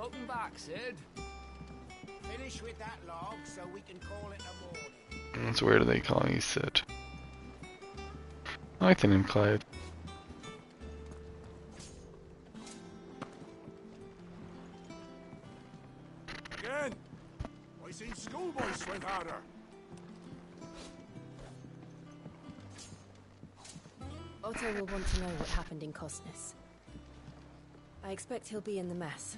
Welcome back, Sid. Finish with that log so we can call it a morning. That's weird they calling you Sid. I like the name Clyde. Again! I seen schoolboys swing harder. Otto will want to know what happened in Cosnes. I expect he'll be in the mess.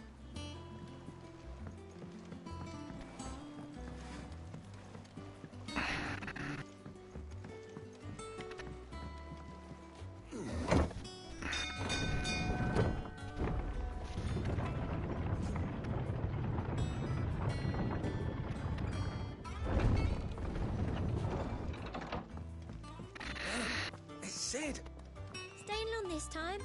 Sid! Staying long this time?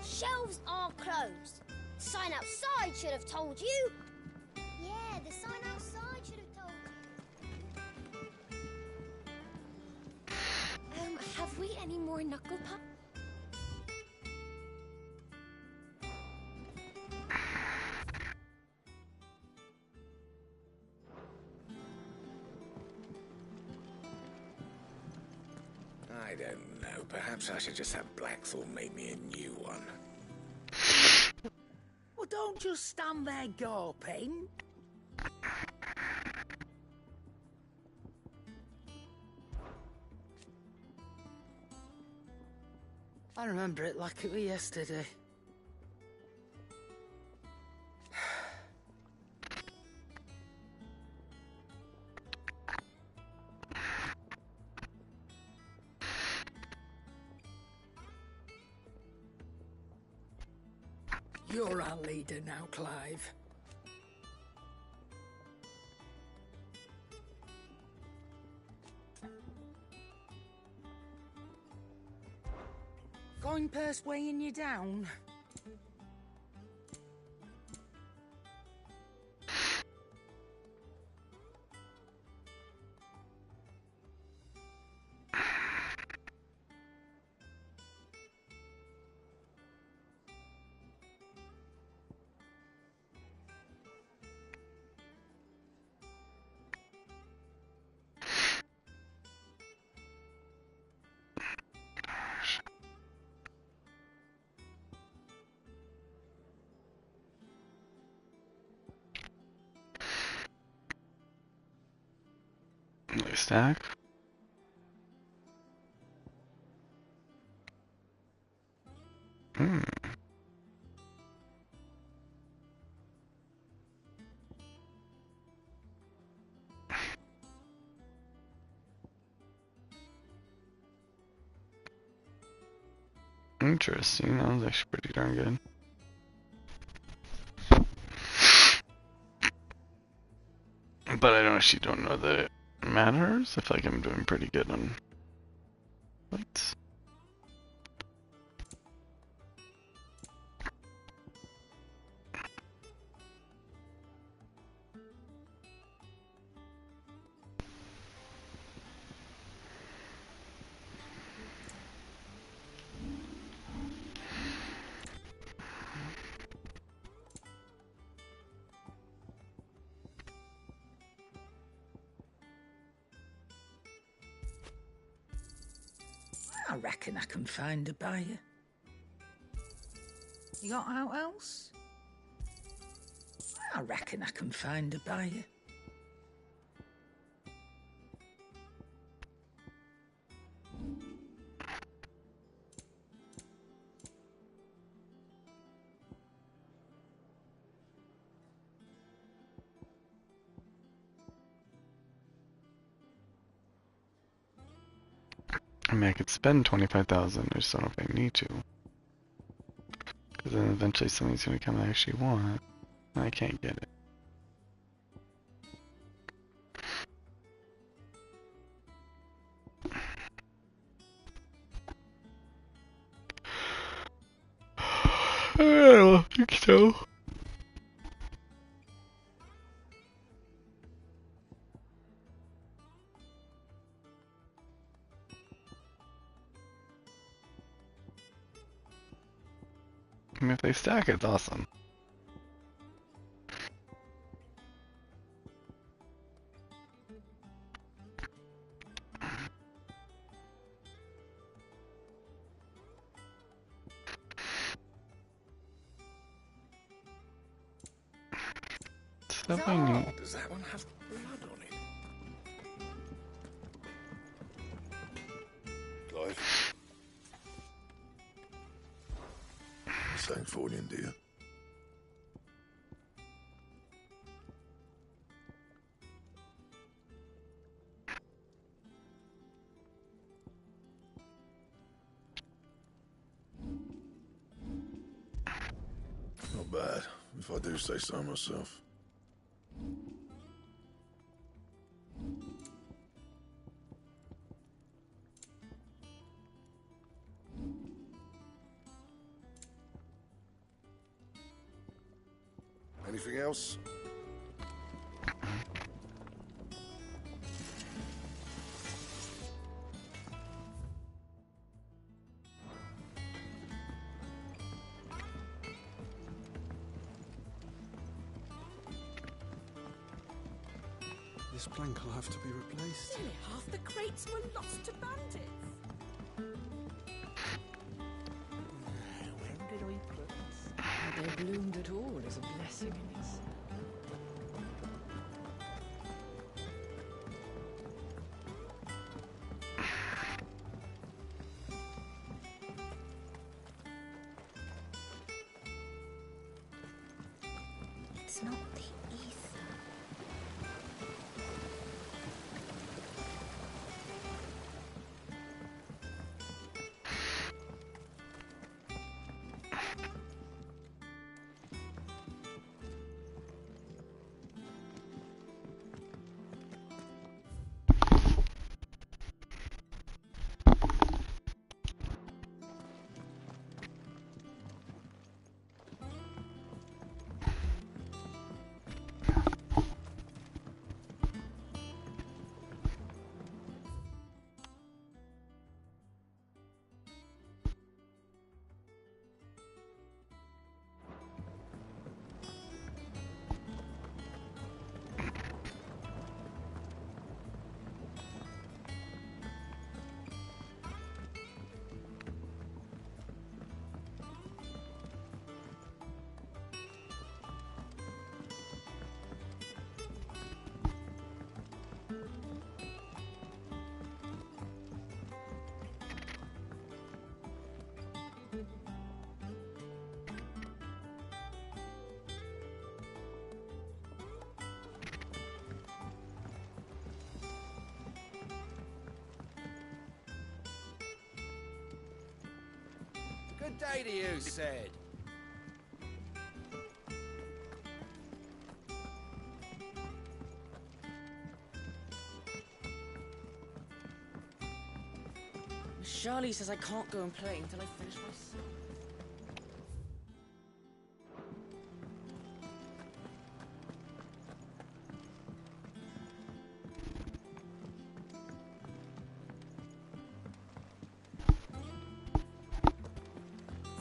Shelves are closed. The sign outside should have told you. Yeah, the sign outside should have told you. Have we any more knuckle puck? I don't know. Perhaps I should just have Blackthorn make me a new one. Well, don't just stand there gawping. I remember it like it was yesterday. You're our leader now, Clive. Coin purse weighing you down? Stack. Interesting, that was actually pretty darn good. But I actually don't know that it matters. I feel like I'm doing pretty good on what? I reckon I can find a buyer. You got out else? I reckon I can find a buyer. I mean, I could spend 25,000. I just don't know if I need to. Because then eventually something's going to come I actually want. And I can't get it. I don't think so. I mean, if they stack, it's awesome. Something. Does that one have blood on it? Clive? Something for you, dear. Not bad, if I do say so myself. Anything else? This plank will have to be replaced. Nearly half the crates were lost to bandits. Where did I put this? That they bloomed at all is a blessing in itself. It's not the ether. Good day to you, Sid. Charlie says I can't go and play until I finish my song.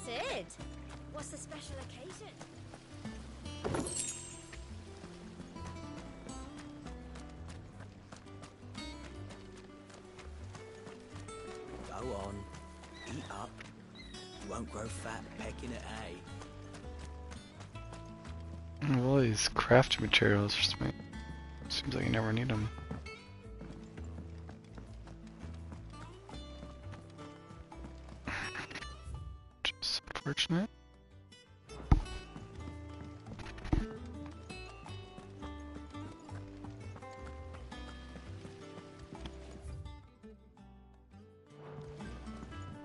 Sid, what's the special occasion? Go on, eat up. You won't grow fat pecking at hay. All these craft materials just make. Seems like you never need them. Just unfortunate.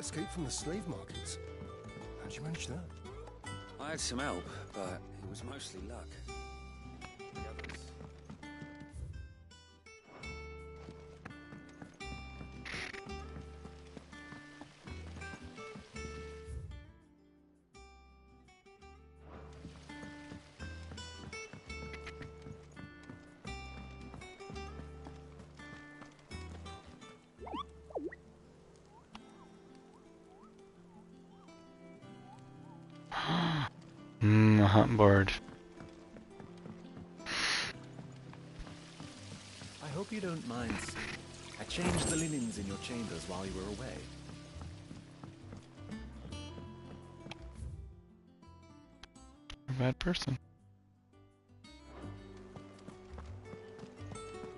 Escape from the slave markets. How'd you manage that? I had some help, but it was mostly luck. The others. a hot board. I hope you don't mind, sir. I changed the linens in your chambers while you were away. You're a bad person.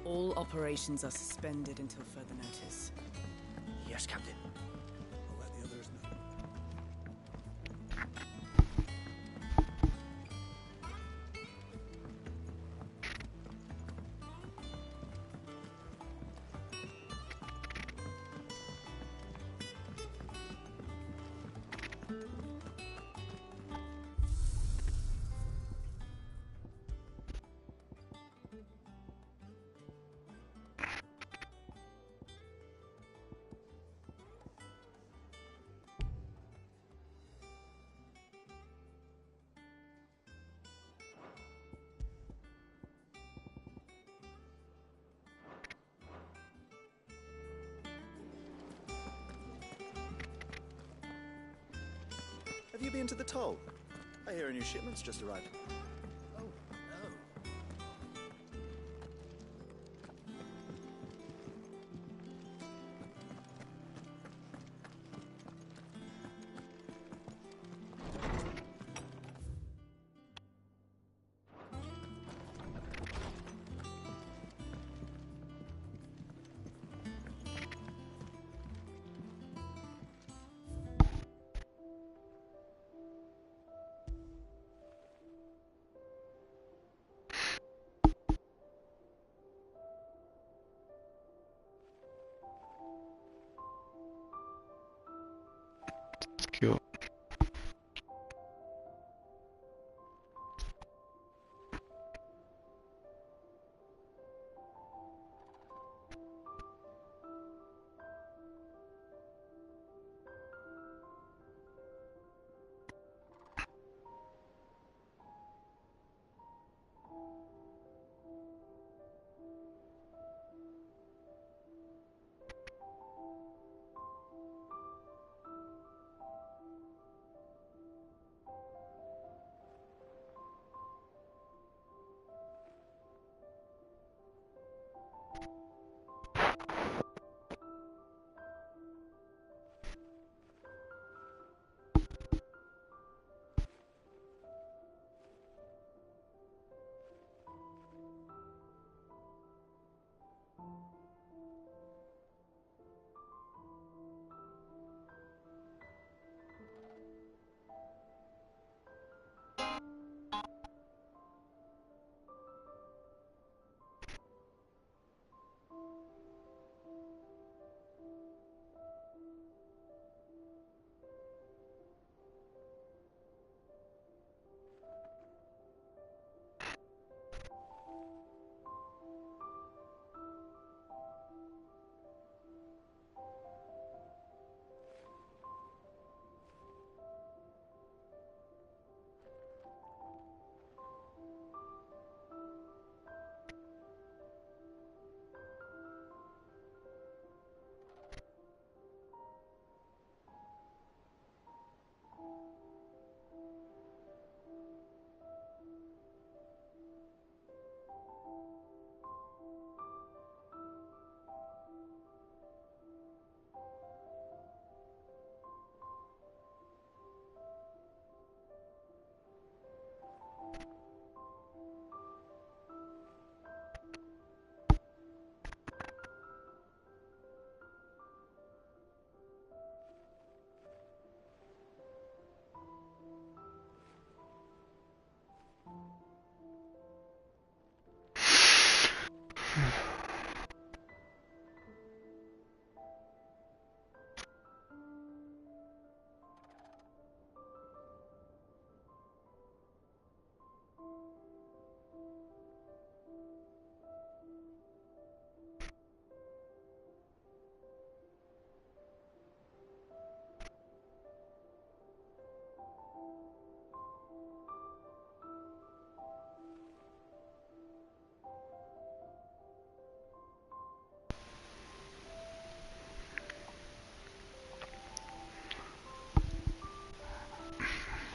All operations are suspended until further notice. Yes, Captain. I'll let the others know. Have you been to the toll? I hear a new shipment's just arrived. Oh, no. It's cute.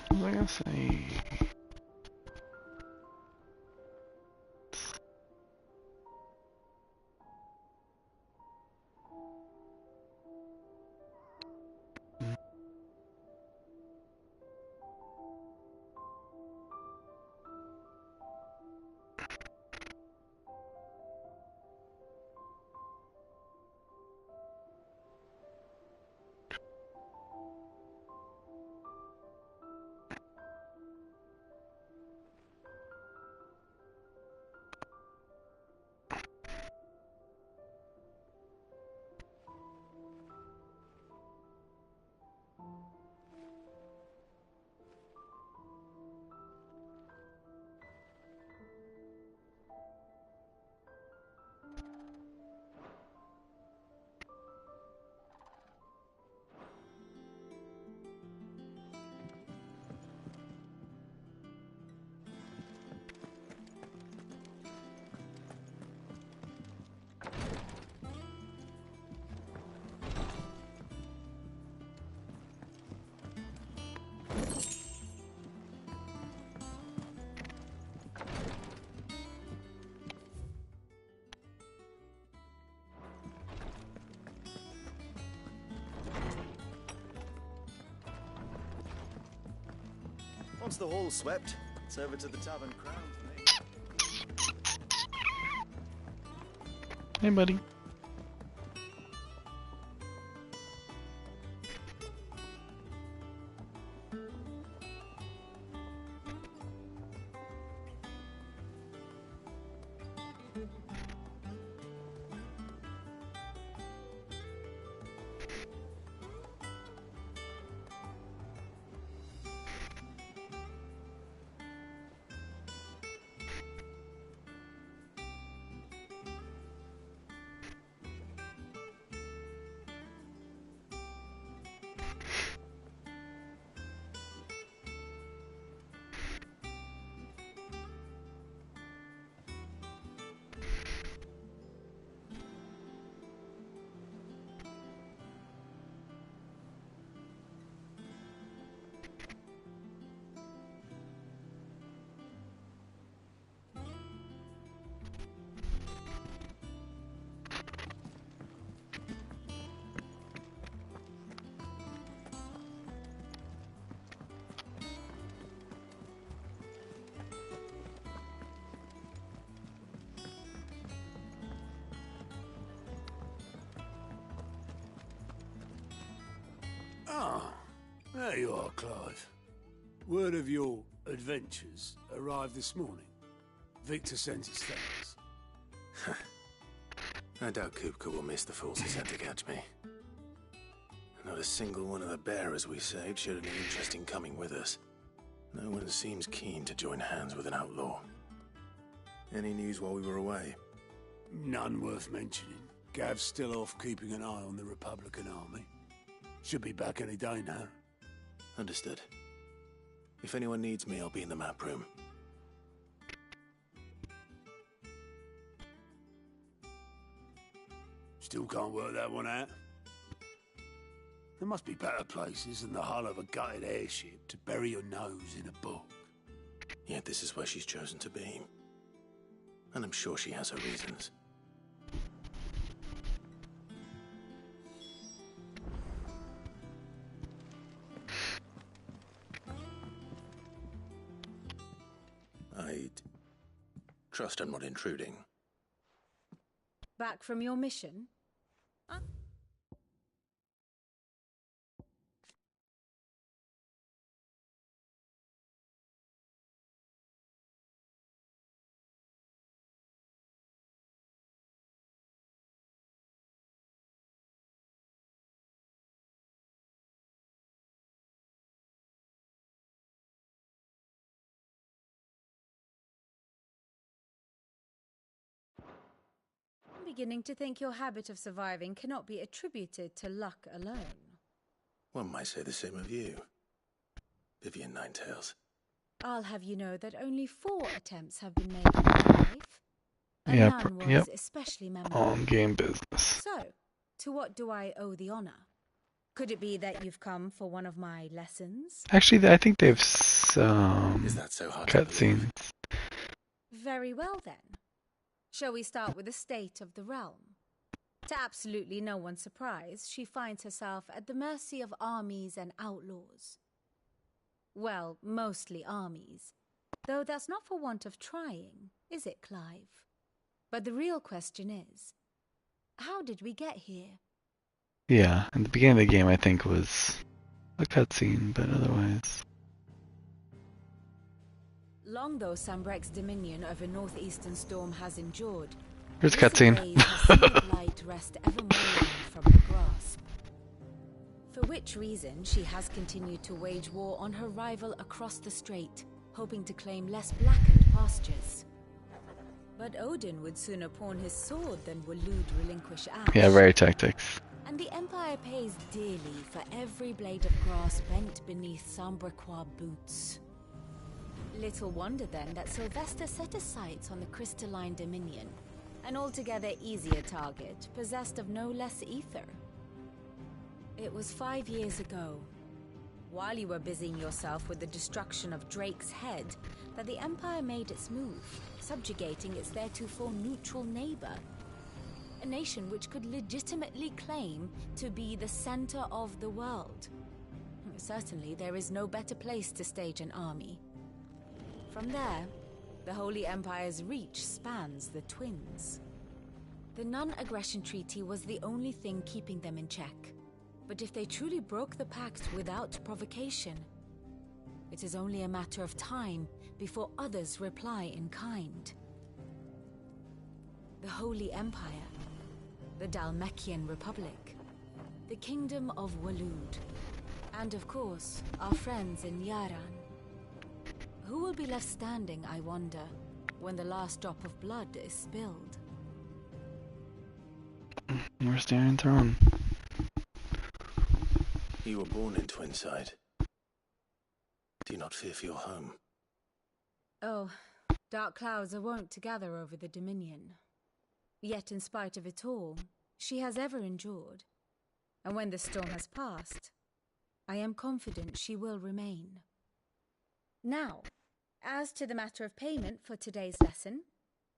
What was I gonna say? Once the hall's swept, it's over to the Tavern Crown for me. Hey, buddy. Ah, there you are, Clive. Word of your adventures arrived this morning. Victor sent his thanks. I doubt Kupka will miss the fools he sent to catch me. Not a single one of the bearers we saved showed any interest in coming with us. No one seems keen to join hands with an outlaw. Any news while we were away? None worth mentioning. Gav's still off keeping an eye on the Republican army. Should be back any day now. Understood. If anyone needs me, I'll be in the map room. Still can't work that one out. There must be better places than the hull of a gutted airship to bury your nose in a book. Yet this is where she's chosen to be. And I'm sure she has her reasons. I'd trust I'm not intruding. Back from your mission? I'm beginning to think your habit of surviving cannot be attributed to luck alone. One might say the same of you, Vivian Ninetails. I'll have you know that only 4 attempts have been made in my life. And none was especially memorable. On game business. So, to what do I owe the honor? Could it be that you've come for one of my lessons? Actually, I think they've some Is that so hard cutscenes. Very well then. Shall we start with the state of the realm? To absolutely no one's surprise, she finds herself at the mercy of armies and outlaws. Well, mostly armies. Though that's not for want of trying, is it, Clive? But the real question is, how did we get here? Yeah, in the beginning of the game I think was a cutscene, but otherwise... Long though Sambrek's dominion over northeastern Storm has endured, here's a cutscene. light rest ever more from her grasp. For which reason she has continued to wage war on her rival across the strait, hoping to claim less blackened pastures. But Odin would sooner pawn his sword than Waloed relinquish Ash. Yeah, very tactics. And the Empire pays dearly for every blade of grass bent beneath Sambrequois boots. Little wonder then that Sylvester set his sights on the crystalline dominion, an altogether easier target, possessed of no less ether. It was 5 years ago, while you were busying yourself with the destruction of Drake's head, that the Empire made its move, subjugating its theretofore neutral neighbor. A nation which could legitimately claim to be the center of the world. Certainly, there is no better place to stage an army. From there, the Holy Empire's reach spans the Twins. The non-aggression treaty was the only thing keeping them in check. But if they truly broke the pact without provocation, it is only a matter of time before others reply in kind. The Holy Empire, the Dalmekian Republic, the Kingdom of Waloed, and of course, our friends in Yaran. Who will be left standing, I wonder, when the last drop of blood is spilled? Where's the Iron Throne? You were born in Twinside. Do you not fear for your home? Oh, dark clouds are wont to gather over the Dominion. Yet in spite of it all, she has ever endured. And when the storm has passed, I am confident she will remain. Now, as to the matter of payment for today's lesson,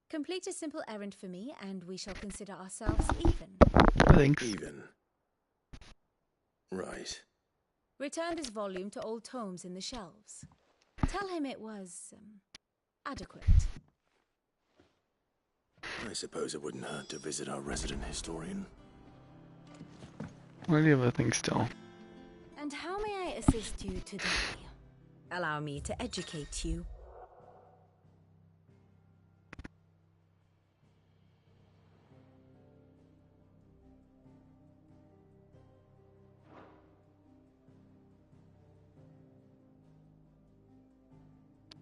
complete a simple errand for me and we shall consider ourselves even. Thanks. Even. Right. Return this volume to old tomes in the shelves. Tell him it was, adequate. I suppose it wouldn't hurt to visit our resident historian. Why do you have a thing still? And how may I assist you today? Allow me to educate you.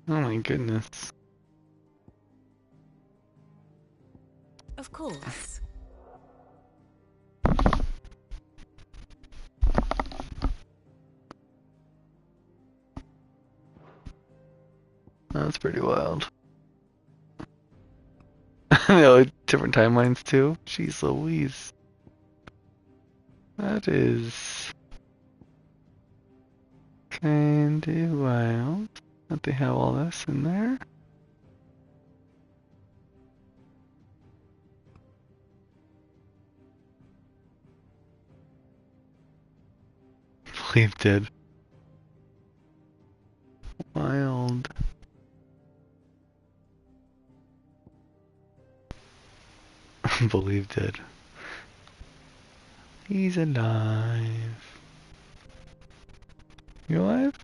Oh my goodness. Of course. That's pretty wild. No, different timelines too. Jeez Louise. That is kinda wild that they have all this in there. Believe dead. Wild. Believe dead. He's alive. You alive?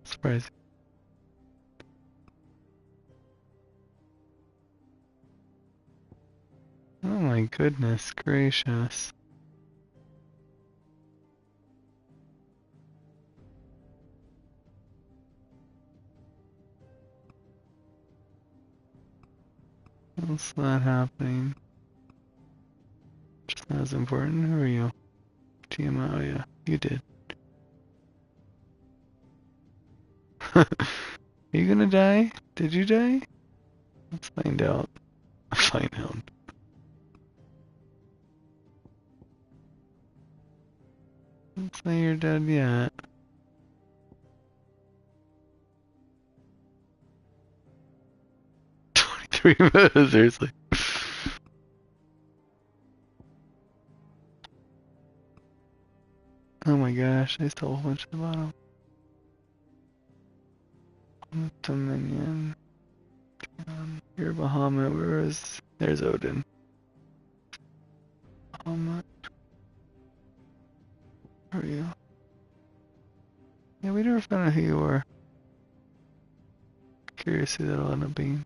Surprising. Oh my goodness gracious. What's that happening? Just not as important. Who are you? TMI, oh yeah, you did. Are you gonna die? Did you die? Let's find out. Find out. Let's say you're dead yet. $23, seriously. Oh my gosh, I stole a whole bunch at the bottom. Dominion. Here, Bahamut, where is... There's Odin. Bahamut. Where are you? Yeah, we never found out who you were. Curious who that'll end up being.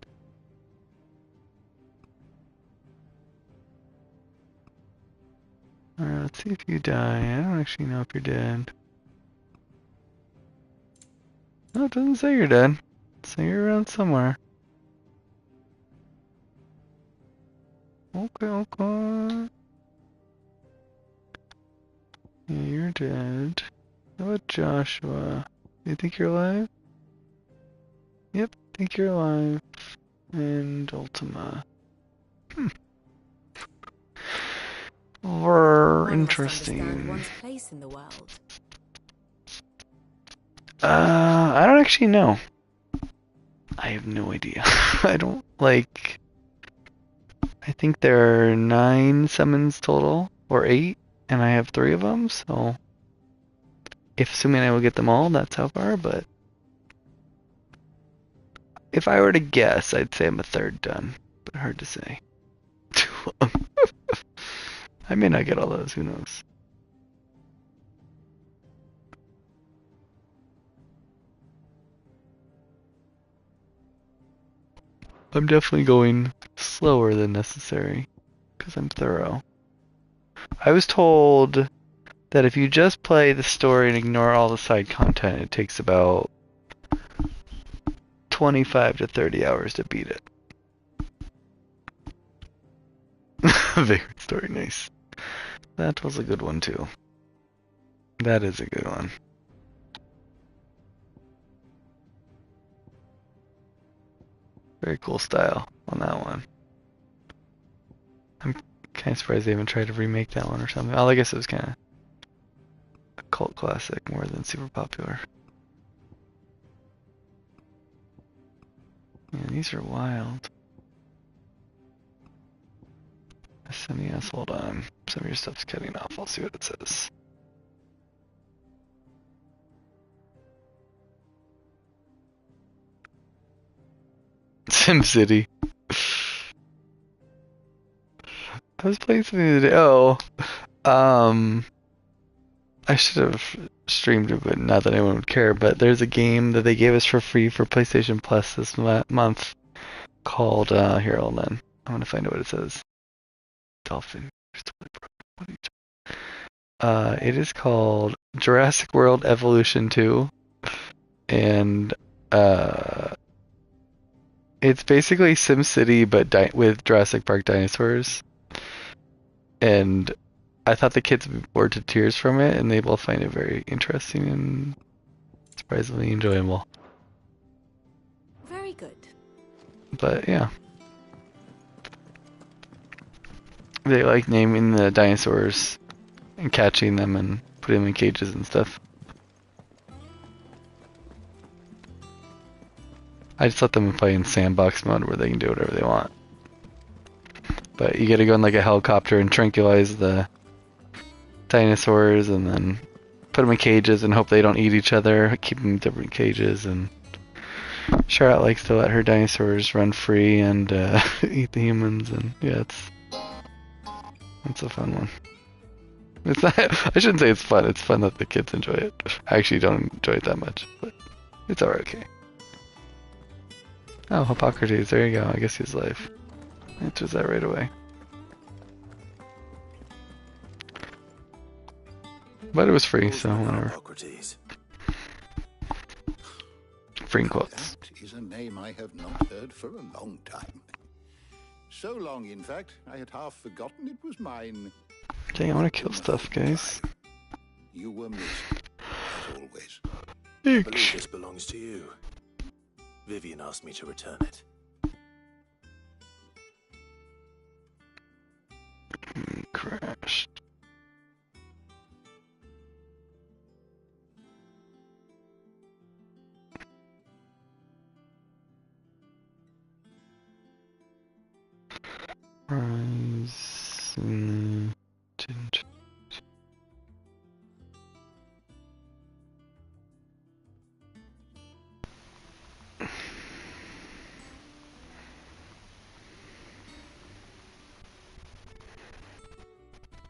Alright, let's see if you die. I don't actually know if you're dead. No, it doesn't say you're dead. It says you're around somewhere. Okay, okay. Yeah, you're dead. How about Joshua? Do you think you're alive? Yep, I think you're alive. And Ultima. Interesting. One's place in the world. I don't actually know. I have no idea. I don't like. I think there are 9 summons total, or 8, and I have 3 of them, so If assuming I will get them all, that's how far, but if I were to guess, I'd say I'm a third done, but hard to say. Too long. I may not get all those, who knows. I'm definitely going slower than necessary, because I'm thorough. I was told that if you just play the story and ignore all the side content, it takes about 25 to 30 hours to beat it. Vagrant story, nice. That was a good one too. That is a good one. Very cool style on that one. I'm kind of surprised they haven't tried to remake that one or something. Oh, I guess it was kind of a cult classic more than super popular. Man, these are wild. SNES, hold on. Some of your stuff's cutting off. I'll see what it says. SimCity. I was playing something today. Oh, I should have streamed it, but not that anyone would care. But there's a game that they gave us for free for PlayStation Plus this month called, here, hold on. I want to find out what it says. Dolphin. It is called Jurassic World Evolution 2. And, it's basically SimCity, but with Jurassic Park dinosaurs. And I thought the kids would be bored to tears from it, and they will find it very interesting and surprisingly enjoyable. Very good. But yeah. They like naming the dinosaurs and catching them and putting them in cages and stuff. I just let them play in sandbox mode where they can do whatever they want. But you gotta go in like a helicopter and tranquilize the dinosaurs and then put them in cages and hope they don't eat each other, keep them in different cages. And Charlotte likes to let her dinosaurs run free and eat the humans, and yeah, it's a fun one. It's not, I shouldn't say it's fun. It's fun that the kids enjoy it. I actually don't enjoy it that much, but it's alright. Okay. Oh, Hippocrates. There you go. I guess he's alive. Answers that right away. But it was free, so whatever. Free in quotes. That is a name I have not heard for a long time. So long, in fact, I had half forgotten it was mine. Dang, I want to kill stuff, guys. You were missed, as always. I believe this belongs to you. Vivian asked me to return it. Crashed. Rise.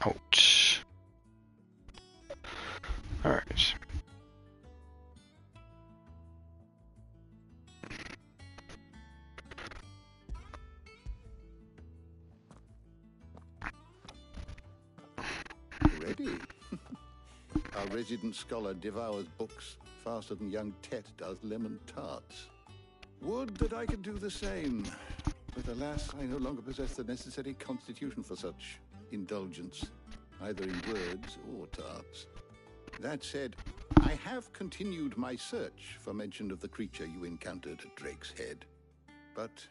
Ouch. Alright. Ready? Our resident scholar devours books faster than young Tet does lemon tarts. Would that I could do the same. But alas, I no longer possess the necessary constitution for such indulgence, either in words or tarts. That said, I have continued my search for mention of the creature you encountered at Drake's Head. But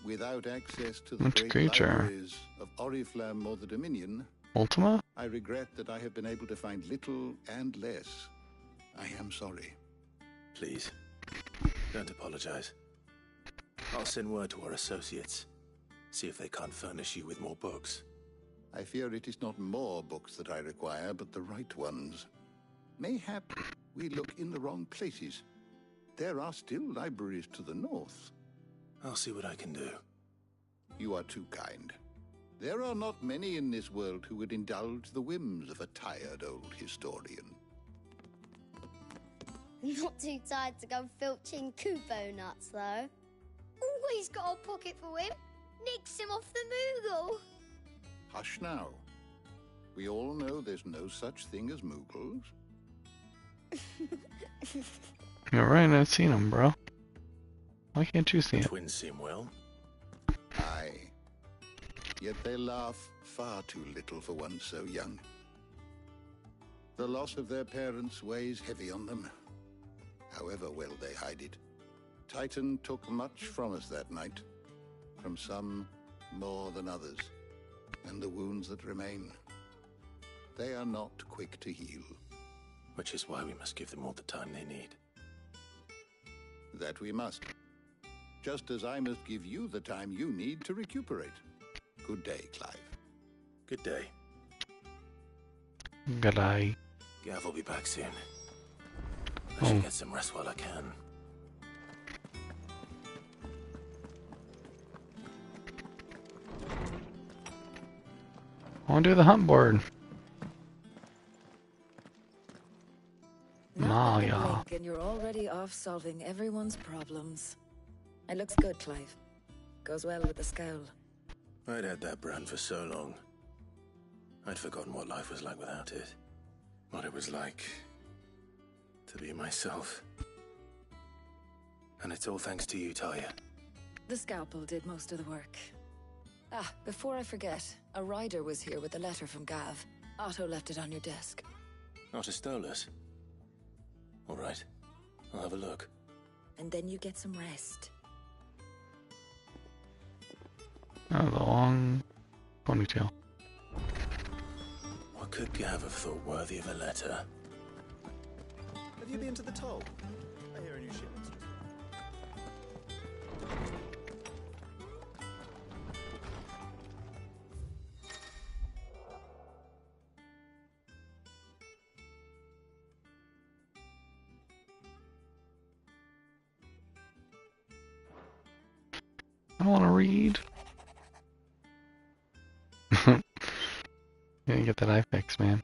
without access to the great libraries of Oriflamme or the Dominion, Ultima? I regret that I have been able to find little and less. I am sorry. Please, don't apologize. I'll send word to our associates. See if they can't furnish you with more books. I fear it is not more books that I require, but the right ones. Mayhap we look in the wrong places. There are still libraries to the north. I'll see what I can do. You are too kind. There are not many in this world who would indulge the whims of a tired old historian. Not too tired to go filching Kupo nuts, though. Always got a pocket for him. Nicks him off the Moogle. Hush now. We all know there's no such thing as Moogles. You're right, I've seen them, bro. Why can't you see The it? twins seem well. Aye. Yet they laugh far too little for one so young. The loss of their parents weighs heavy on them, however well they hide it. Titan took much from us that night, from some more than others, and the wounds that remain, they are not quick to heal. Which is why we must give them all the time they need. That we must. Just as I must give you the time you need to recuperate. Good day, Clive. Good day. Good eye. Gav will be back soon. I should get some rest while I can. I want to do the hunt board. Maya. And you're already off solving everyone's problems. It looks good, Clive. Goes well with the scowl. I'd had that brand for so long. I'd forgotten what life was like without it. What it was like to be myself. And it's all thanks to you, Talia. The scalpel did most of the work. Ah, before I forget, a rider was here with a letter from Gav. Otto left it on your desk. Otto stole us. All right, I'll have a look. And then you get some rest. Oh, the long ponytail. What could Gav have thought worthy of a letter? Have you been to the toll? I hear a new shipment's just... I don't want to read. Gotta get that eye fixed, man.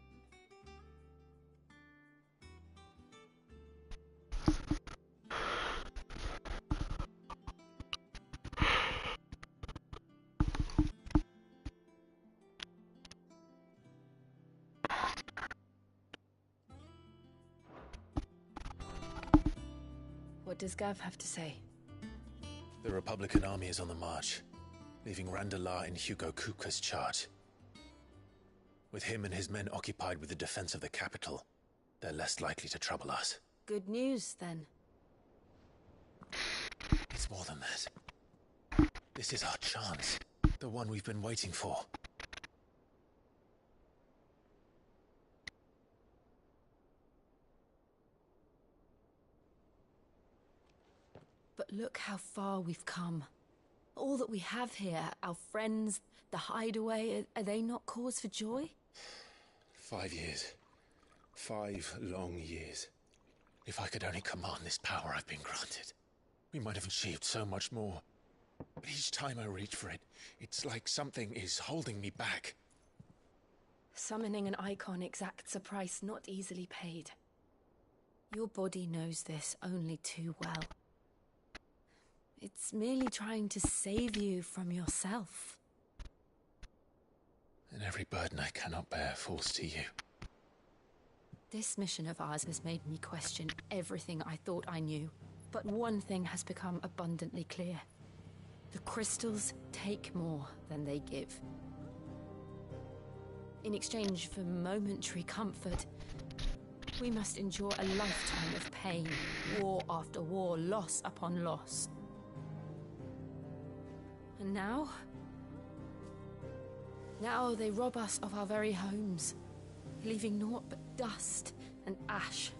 What does Gav have to say? The Republican army is on the march, leaving Randalar in Hugo Kupka's charge. With him and his men occupied with the defense of the capital, they're less likely to trouble us. Good news, then. It's more than that. This is our chance. The one we've been waiting for. But look how far we've come. All that we have here, our friends, the hideaway, are they not cause for joy? 5 years. 5 long years. If I could only command this power I've been granted, we might have achieved so much more. But each time I reach for it, it's like something is holding me back. Summoning an icon exacts a price not easily paid. Your body knows this only too well. It's merely trying to save you from yourself. And every burden I cannot bear falls to you. This mission of ours has made me question everything I thought I knew. But one thing has become abundantly clear. The crystals take more than they give. In exchange for momentary comfort, we must endure a lifetime of pain, war after war, loss upon loss. And now they rob us of our very homes, leaving naught but dust and ash.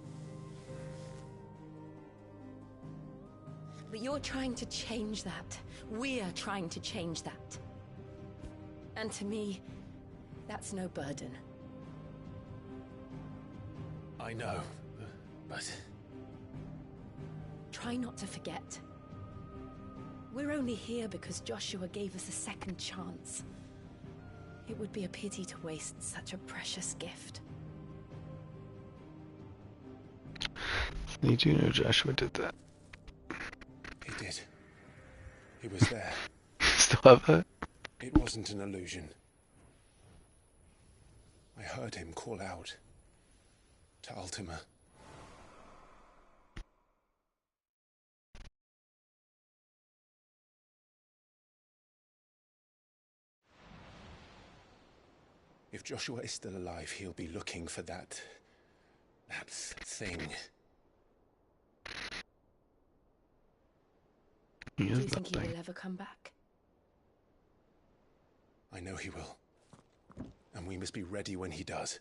But you're trying to change that. We're trying to change that. And to me, that's no burden. I know, but... Try not to forget. We're only here because Joshua gave us a second chance. It would be a pity to waste such a precious gift. You do know Joshua did that. He did. He was there. Still have that? It wasn't an illusion. I heard him call out to Ultima. If Joshua is still alive, he'll be looking for that thing. Do you think he will ever come back? I know he will. And we must be ready when he does.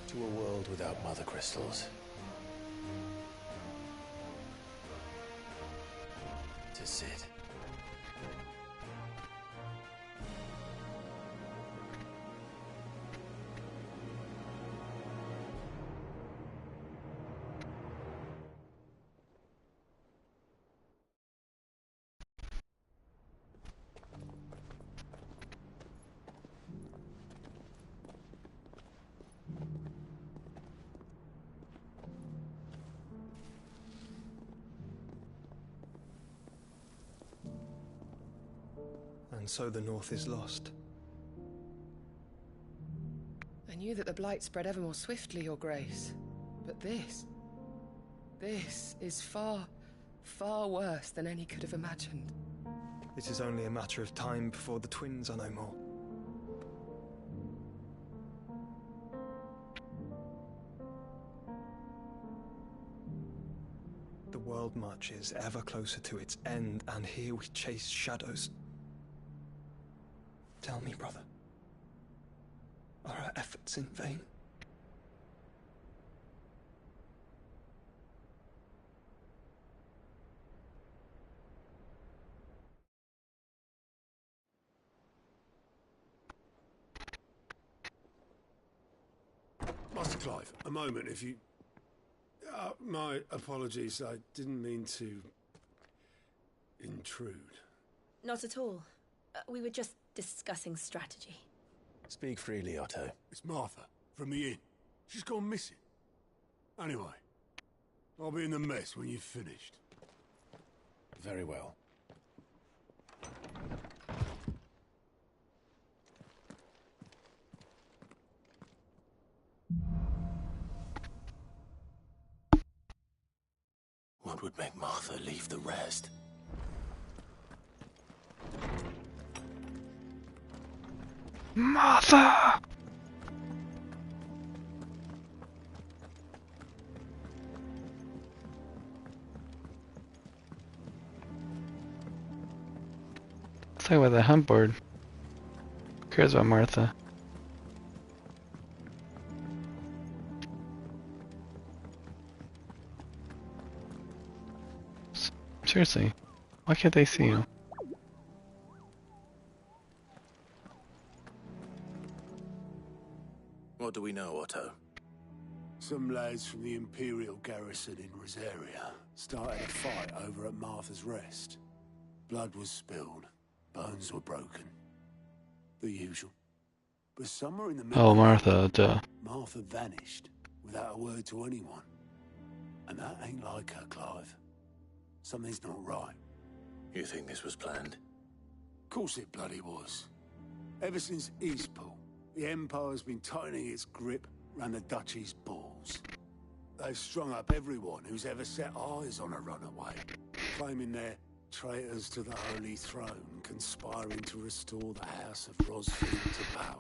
To a world without mother crystals. To Sid. And so the North is lost. I knew that the Blight spread ever more swiftly, Your Grace. But this is far, far worse than any could have imagined. It is only a matter of time before the twins are no more. The world marches ever closer to its end, and here we chase shadows. Tell me, brother, are our efforts in vain? Master Clive, a moment, if you... my apologies, I didn't mean to... intrude. Not at all. We were just discussing strategy. Speak freely, Otto. It's Martha, from the inn. She's gone missing. Anyway, I'll be in the mess when you've finished. Very well. What would make Martha leave the rest? Martha! Let's talk about the hunt board. Who cares about Martha? Seriously, why can't they see you? What do we know, Otto? Some lads from the Imperial garrison in Rosaria started a fight over at Martha's Rest. Blood was spilled, bones were broken. The usual. But somewhere in the middle, Oh, Martha, duh. Martha vanished without a word to anyone. And that ain't like her, Clive. Something's not right. You think this was planned? Of course it bloody was. Ever since Eastpool, the Empire's been tightening its grip round the Duchy's balls. They've strung up everyone who's ever set eyes on a runaway, claiming they're traitors to the Holy Throne, conspiring to restore the House of Rosfield to power.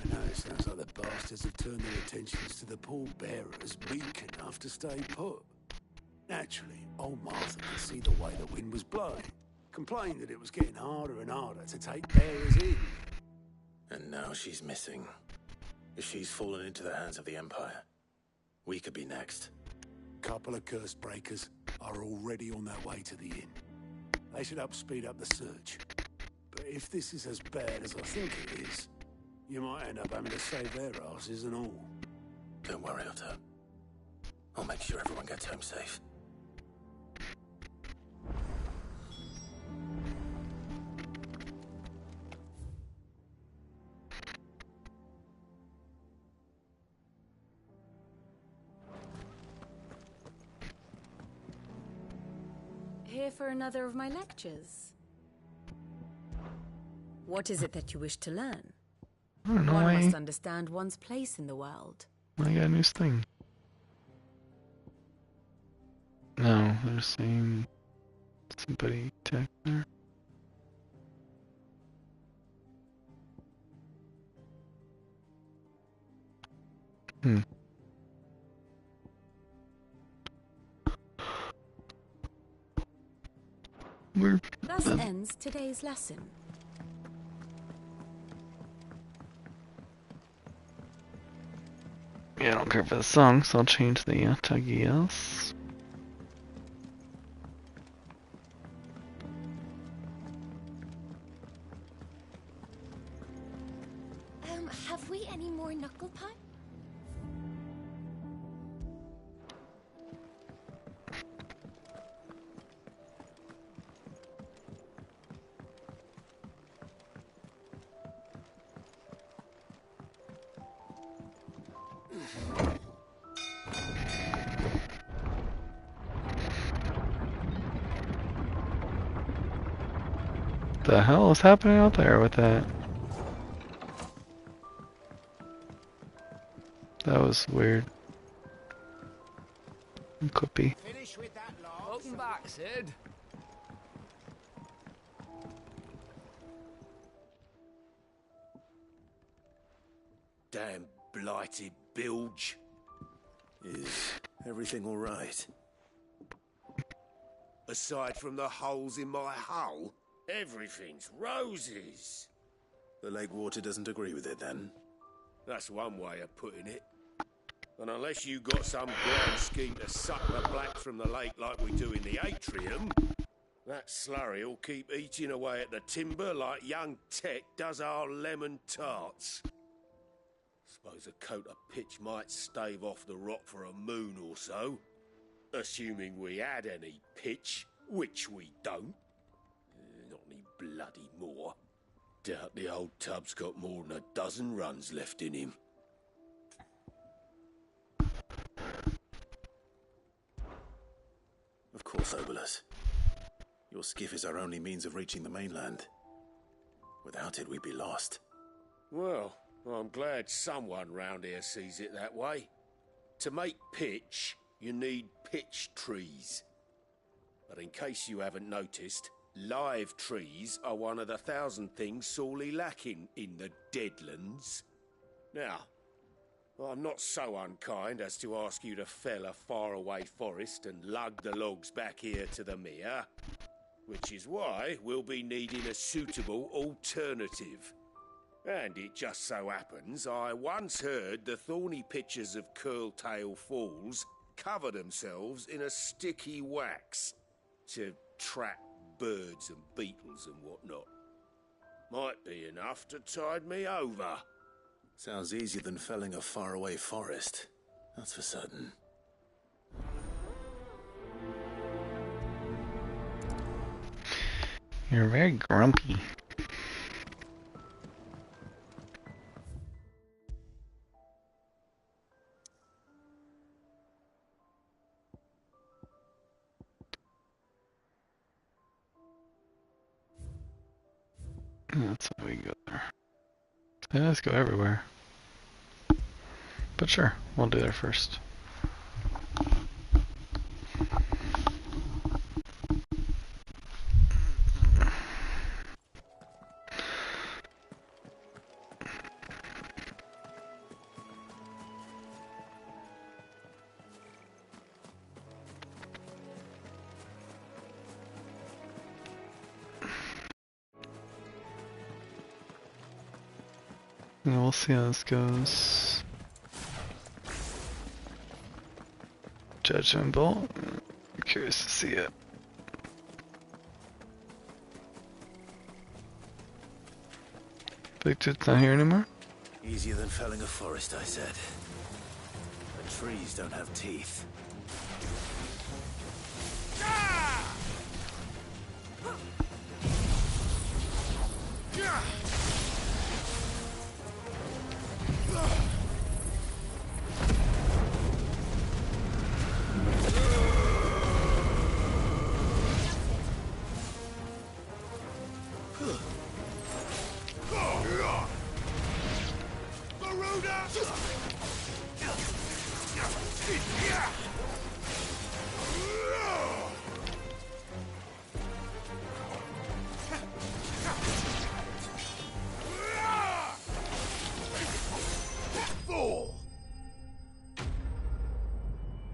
And now it sounds like the bastards have turned their attentions to the pallbearers weak enough to stay put. Naturally, old Martha could see the way the wind was blowing, complained that it was getting harder and harder to take bearers in. And now she's missing. If she's fallen into the hands of the Empire, we could be next. Couple of curse breakers are already on their way to the inn. They should help speed up the search. But if this is as bad as I think it is, you might end up having to save their asses and all. Don't worry, Otto. I'll make sure everyone gets home safe. Here for another of my lectures. What is it that you wish to learn? I don't know. One must understand one's place in the world. I got a new thing. No, they're saying somebody attacked there. Thus ends today's lesson. Yeah, I don't care for the song, so I'll change the Tagias. Have we any more knuckle pie? The hell is happening out there with that? That was weird. Could be. Finish with that lot. Welcome back, Sid. Damn blighted bilge. Is everything all right? Aside from the holes in my hull, everything's roses. The lake water doesn't agree with it, then? That's one way of putting it. And unless you got some grand scheme to suck the black from the lake like we do in the atrium, that slurry'll keep eating away at the timber like young Tech does our lemon tarts. Suppose a coat of pitch might stave off the rot for a moon or so. Assuming we had any pitch, which we don't. Not any bloody more. Doubt the old tub's got more than a dozen runs left in him. Of course, Obolus. Your skiff is our only means of reaching the mainland. Without it, we'd be lost. Well, I'm glad someone round here sees it that way. To make pitch, you need pitch trees. But in case you haven't noticed, live trees are one of the 1,000 things sorely lacking in the Deadlands. Now, I'm not so unkind as to ask you to fell a faraway forest and lug the logs back here to the mere, which is why we'll be needing a suitable alternative. And it just so happens I once heard the thorny pitchers of Curltail Falls cover themselves in a sticky wax to trap birds and beetles and whatnot. Might be enough to tide me over. Sounds easier than felling a faraway forest. That's for certain. You're very grumpy. That's how we go there. Yeah, let's go everywhere. But sure, we'll do there first. And we'll see how this goes. Judgment Bolt. I'm curious to see it. Big Tooth's not here anymore? Easier than felling a forest, I said. The trees don't have teeth.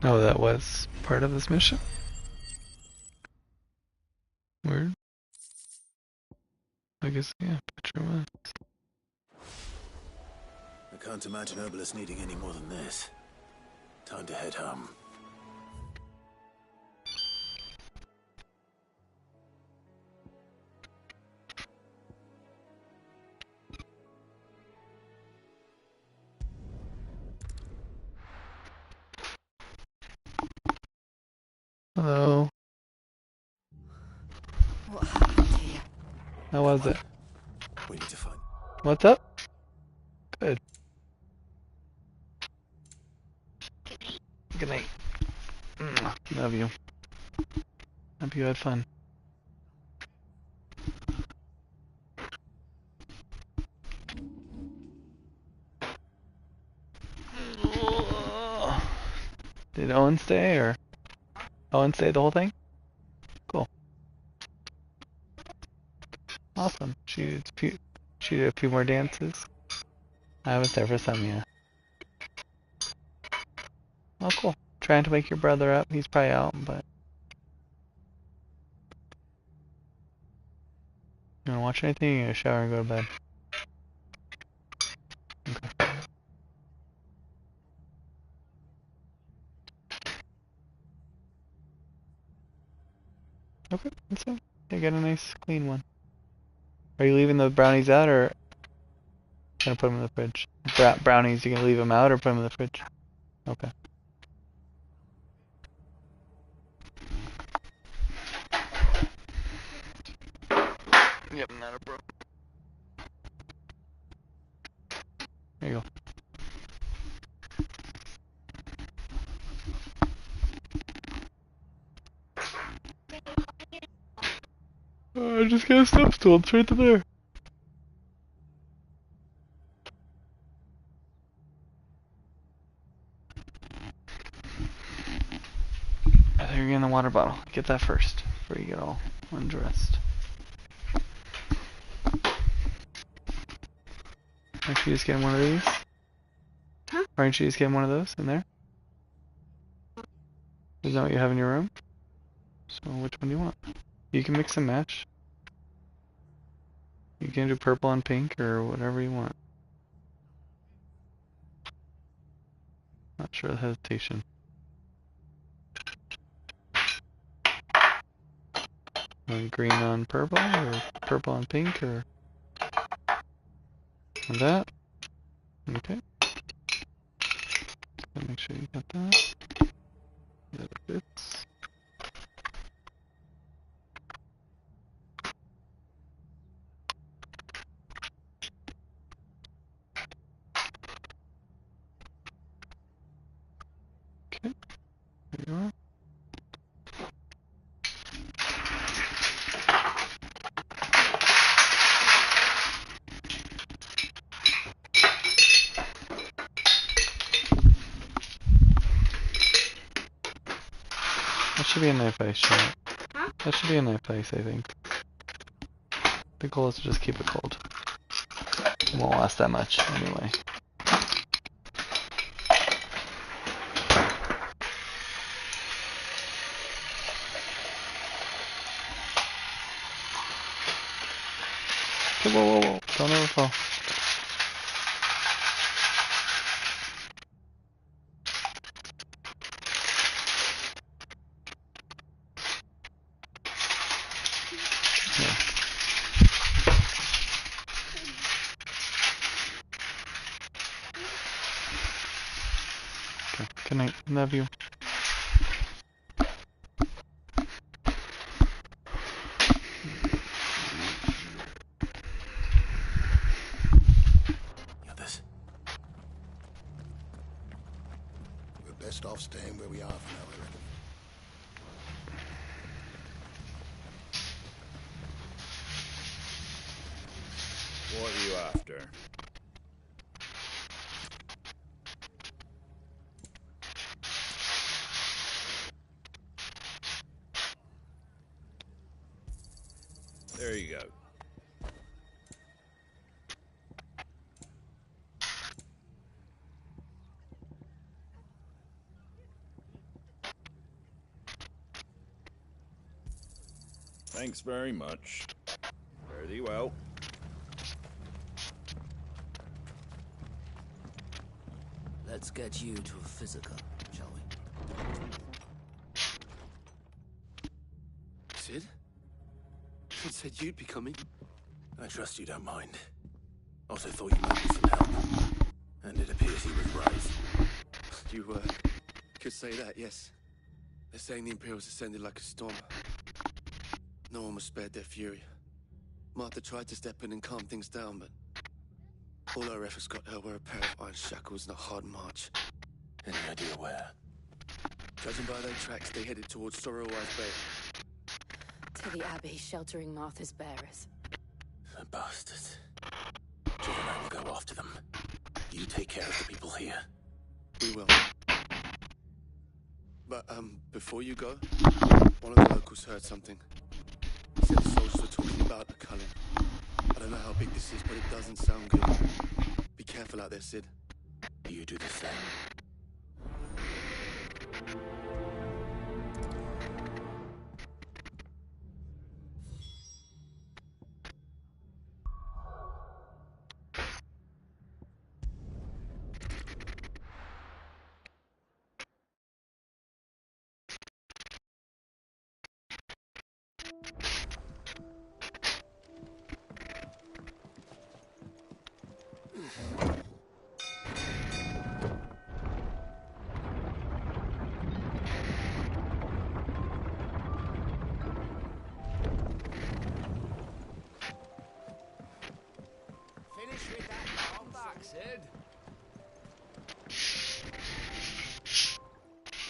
Oh, that was part of this mission? Weird. I guess, yeah, picture was. I can't imagine Obelisk needing any more than this. Time to head home. Hello. What happened here? How was it? We need to find. What's up? Good. Good night. Love you. Hope you had fun. Did Owen stay, or Owen stay the whole thing? Cool. Awesome. She did a few more dances. I was there for some, yeah. Oh, cool. Trying to wake your brother up. He's probably out, but... You wanna watch anything? You gonna shower and go to bed? Okay. Okay, that's it. Yeah, get a nice clean one. Are you leaving the brownies out, or gonna put them in the fridge? Brownies, you gonna leave them out or put them in the fridge? Okay. Yep, not a problem. There you go. I just got a step stool. It's right there. I think you're getting the water bottle. Get that first before you get all undressed. Aren't you just getting one of these? Huh? Aren't you just getting one of those in there? Isn't that what you have in your room? So which one do you want? You can mix and match. You can do purple and pink or whatever you want. Not sure the hesitation. Green on purple or purple on pink or that? Okay. Make sure you got that. That fits. Okay. There you are. That should be a knife ice shot. Huh? That should be a knife ice, I think. The goal is to just keep it cold. It won't last that much anyway. Okay, whoa, whoa, whoa. Don't overflow. Love you. Got this. We're best off staying where we are for now, I reckon. What are you after? There you go. Thanks very much. Fare thee well. Let's get you to a physical, shall we? Sid? Sid said you'd be coming. I trust you don't mind. Also thought you might need some help. And it appears he was right. You, could say that, yes. They're saying the Imperials ascended like a storm. No one was spared their fury. Martha tried to step in and calm things down, but all her efforts got her were a pair of iron shackles and a hard march. Any idea where? Judging by their tracks, they headed towards Sorrowwise Bay. To the Abbey, sheltering Martha's bearers. The bastards. Jill and I will go after them. You take care of the people here. We will. But, before you go, one of the locals heard something. He said the soldiers were talking about a culling. I don't know how big this is, but it doesn't sound good. Be careful out there, Sid. You do the same.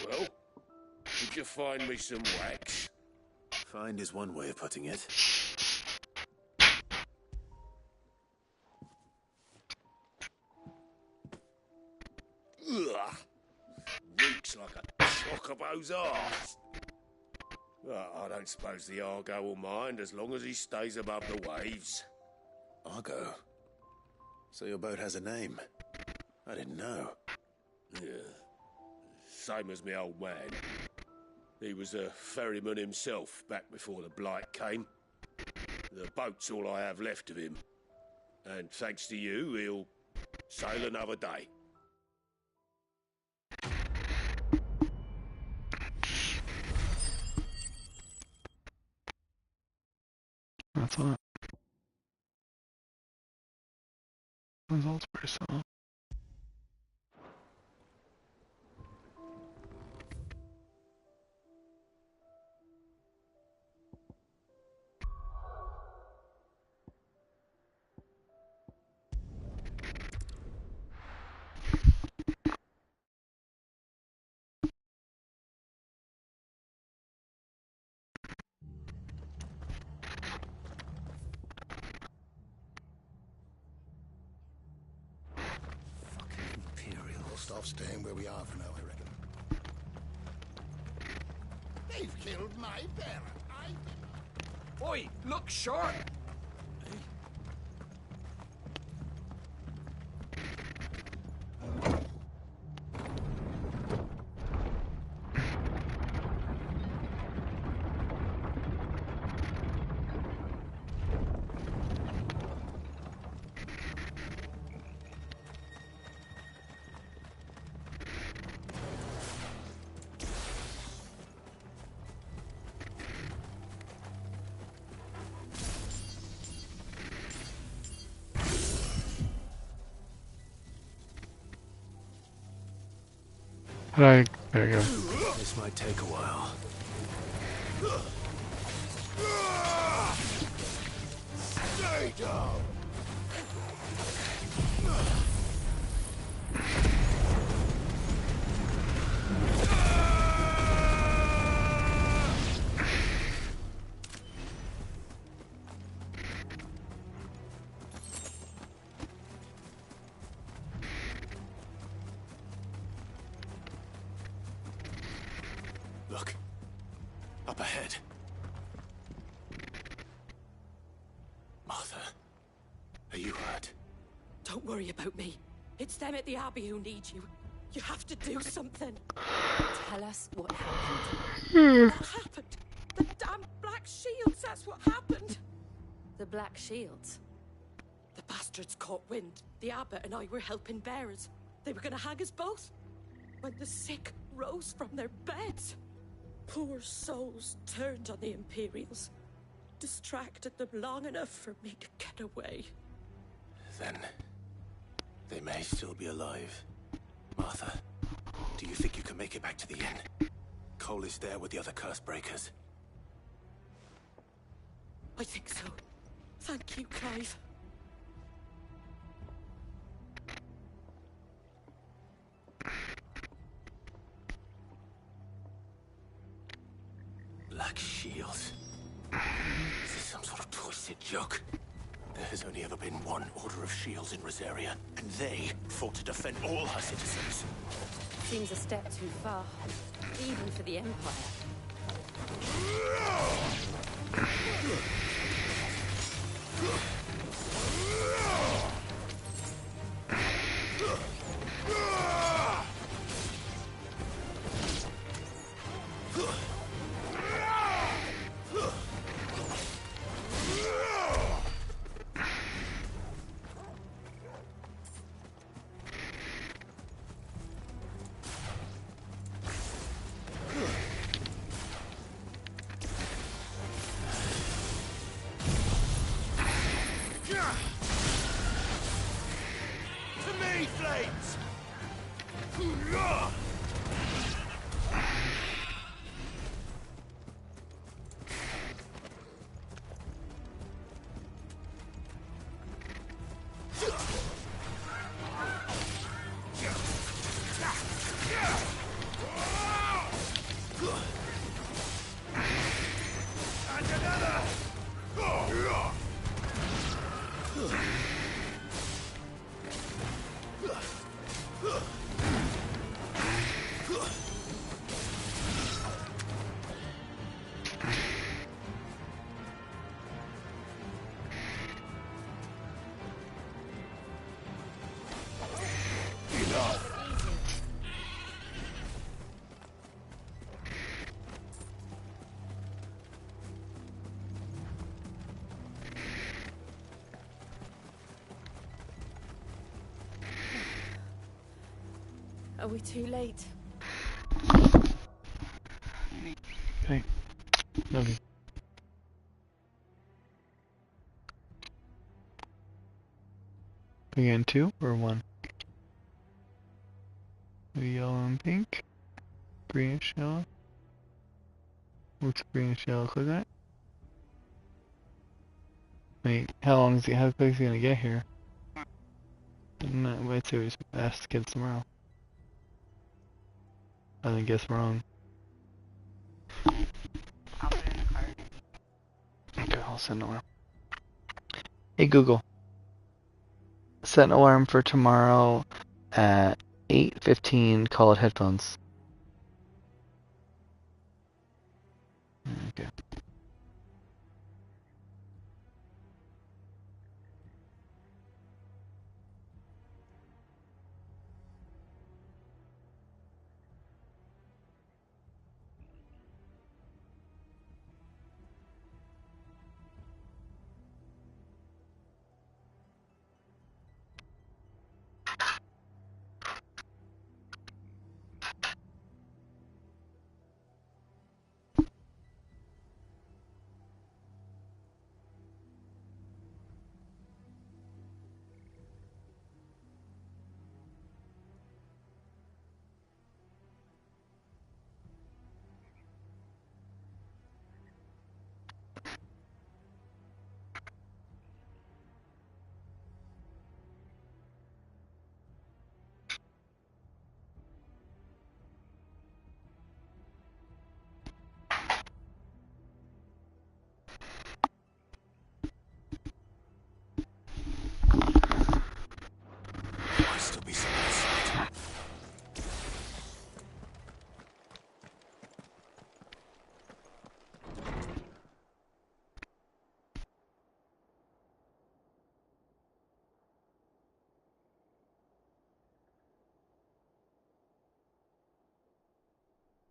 Well, did you find me some wax? Find is one way of putting it. Ugh. Reeks like a chocobo's arse. Well, I don't suppose the Argo will mind as long as he stays above the waves. Argo? So your boat has a name? I didn't know. Yeah. Same as my old man. He was a ferryman himself back before the Blight came. The boat's all I have left of him. And thanks to you, he'll sail another day. That's all. Results pretty solid. Best off staying where we are for now, I reckon. They've killed my parent. Oi, look sharp! There we go. This might take a while. Stay down. Look. Up ahead. Martha. Are you hurt? Don't worry about me. It's them at the Abbey who need you. You have to do something. Tell us what happened. What happened? The damn Black Shields, that's what happened. The Black Shields? The bastards caught wind. The abbot and I were helping bearers. They were gonna hang us both. When the sick rose from their beds. Poor souls turned on the Imperials. Distracted them long enough for me to get away. Then they may still be alive. Martha, do you think you can make it back to the inn? Cole is there with the other curse breakers. I think so. Thank you, Clive. Black Shields. Is this some sort of twisted joke? There has only ever been one Order of Shields in Rosaria, and they fought to defend all her citizens. Seems a step too far, even for the Empire. Are we too late? Okay. Okay. Again, 2 or 1? Yellow and pink. Greenish yellow. What's greenish yellow? Click that. Wait, how long is he? How quick is he gonna get here? No, wait till we ask the kids tomorrow. I think guess wrong. I'll put it in the cart. Okay, I'll send an alarm. Hey Google, set an alarm for tomorrow at 8:15. Call it headphones. Okay.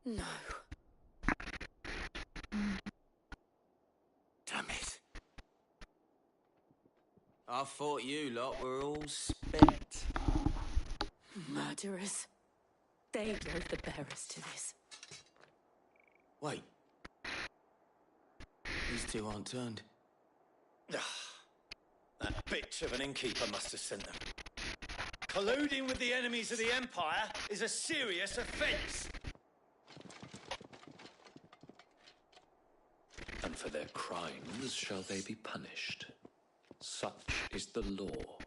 No. Damn it. I thought you lot were all spent. Murderers. They drove the bearers to this. Wait. These two aren't turned. That bitch of an innkeeper must have sent them. Colluding with the enemies of the Empire is a serious offence. And for their crimes shall they be punished. Such is the law.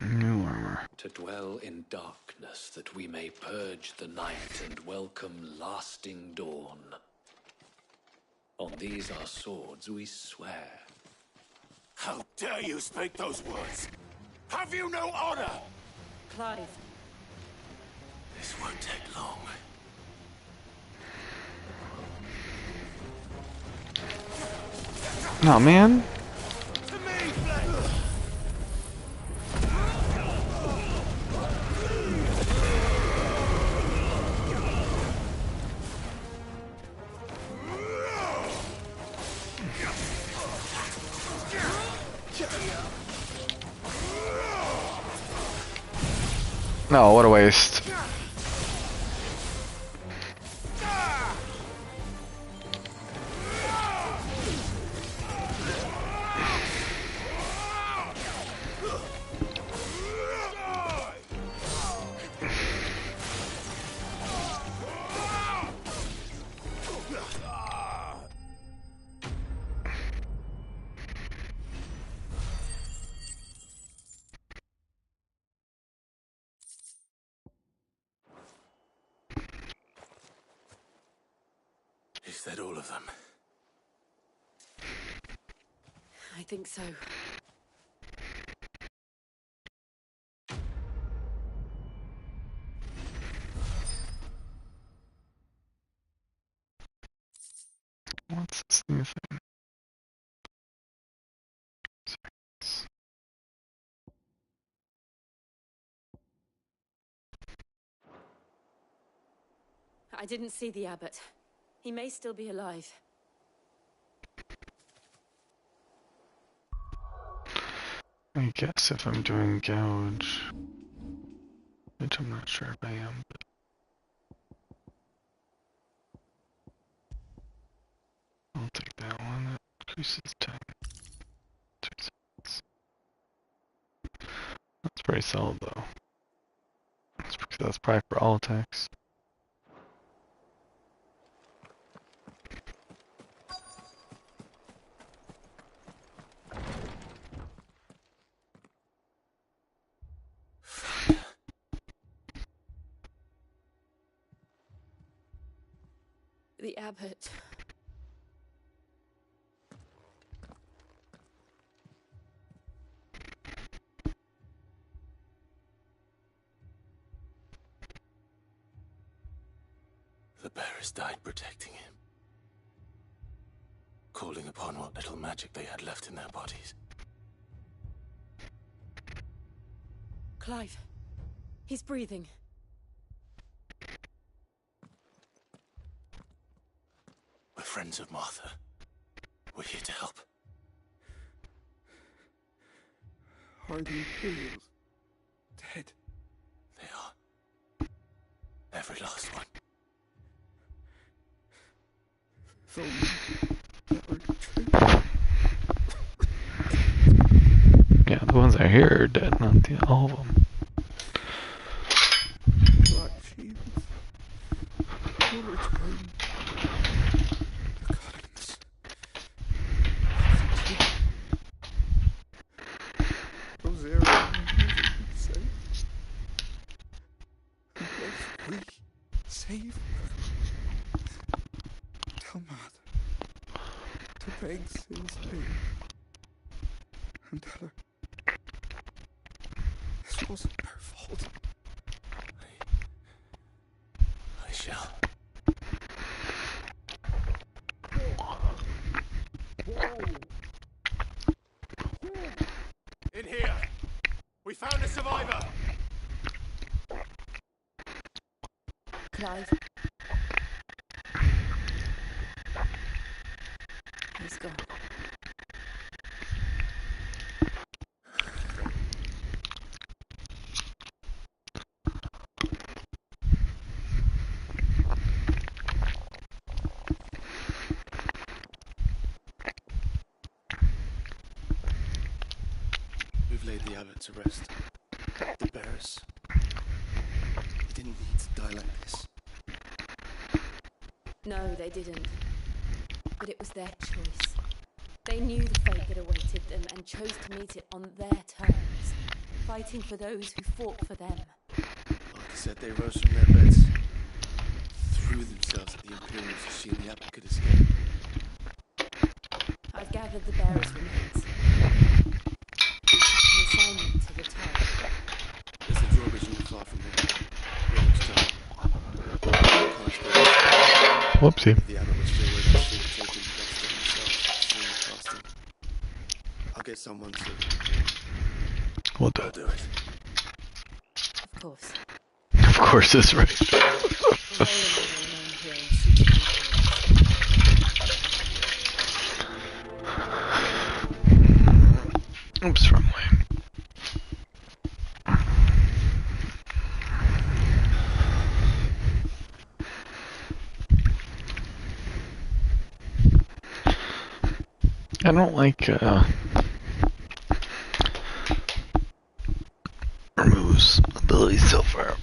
New armor. To dwell in darkness that we may purge the night and welcome lasting dawn. On these our swords we swear. How dare you speak those words? Have you no honor? Clive. This won't take long. Oh man. To me, Blake! No, what a waste. Is that all of them? I think so. What's this new thing? I didn't see the abbot. He may still be alive. I guess if I'm doing gouge, which I'm not sure if I am, but I'll take that one. That increases time. 2 seconds. That's pretty solid though. That's probably for all attacks. The abbot. The bearers died protecting him, calling upon what little magic they had left in their bodies. Clive. He's breathing. We're friends of Martha. We're here to help. Are the Imperials dead? They are. Every last one. Yeah, the ones that are here are dead, not all of them. Black Shields will return. The golems. Rosaria will say. Unless we save her. Tell Mother to beg Sin's name. And tell her this wasn't her fault. I shall. In here! We found a survivor! Clive. He's gone. We've laid the abbot to rest. The bearers. They didn't need to die like this. No, they didn't. But it was their choice. They knew the fate that awaited them and chose to meet it on their terms, fighting for those who fought for them. Like I said, they rose from their beds, threw themselves at the Imperials so she and the abbot could escape. I've gathered the bearers' remains. We should consign them to the tower. There's a drawbridge not far from here. Whoopsie. The abbot was still with us, he would take him to himself, soon past him. I'll get someone to... We'll do it. Of course. Of course, it's right. Oops, wrong way. I don't like removes ability so far.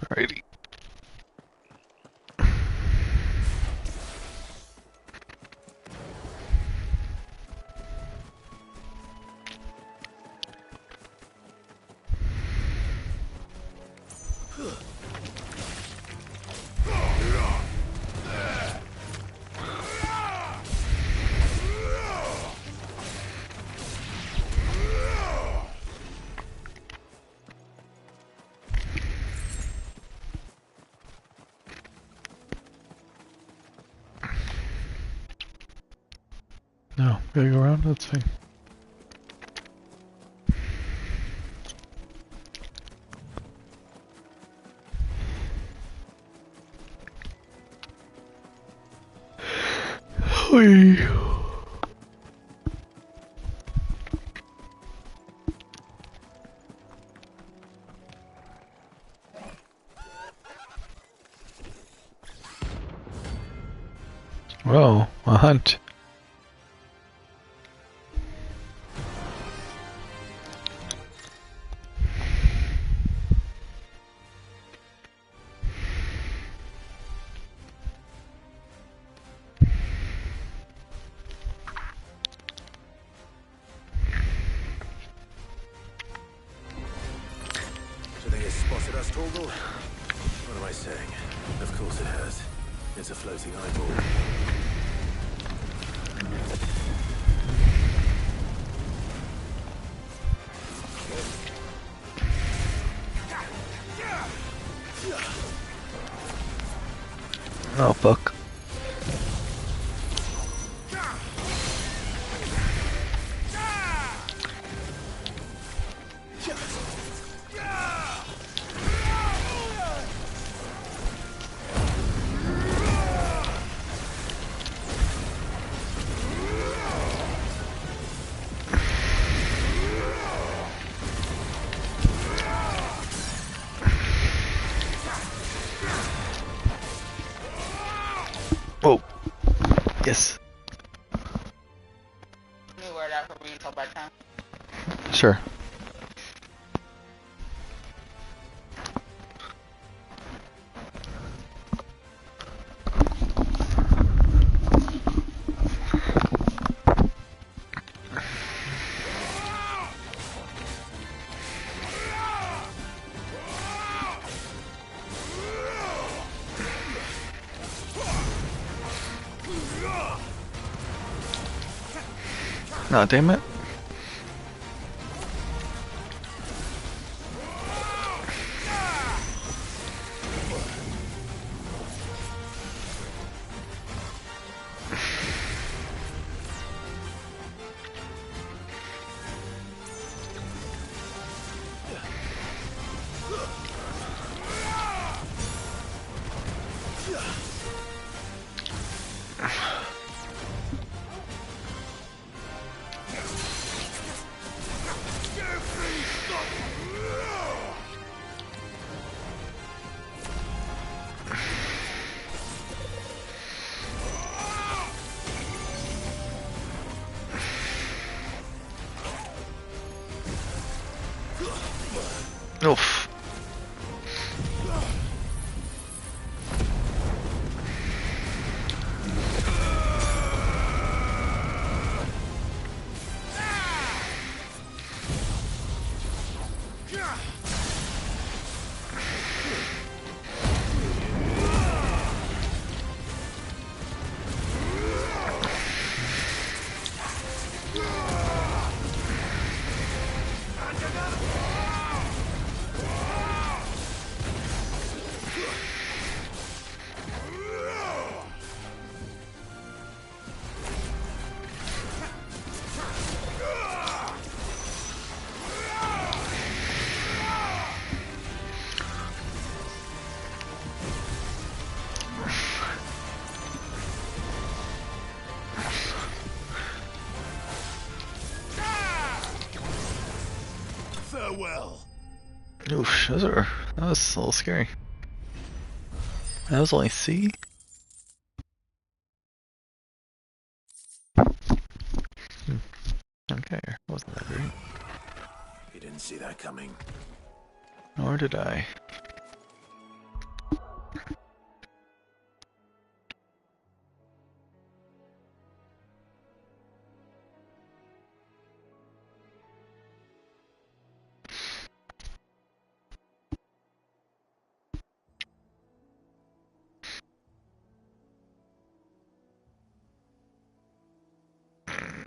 Alrighty. No, gotta go around, that's fine. Oi. Whoa, a hunt. Do you think it's spotted us, Torgal? What am I saying? Of course it has. It's a floating eyeball. Oh fuck. Oh, yes. Let me wear that for me until bedtime. Sure. Oh, damn it. Oof. Farewell. Oof, that was a little scary. That was only C? Okay, wasn't that great. You didn't see that coming. Nor did I.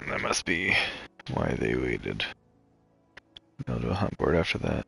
That must be why they waited. Go to a hunt board after that.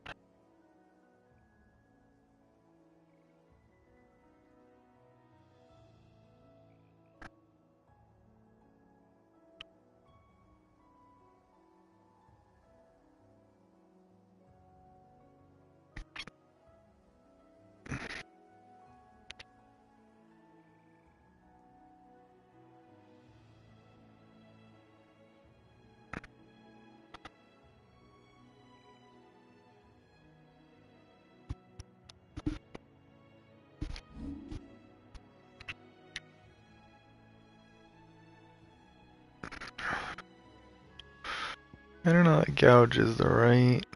I don't know that gouge is the right.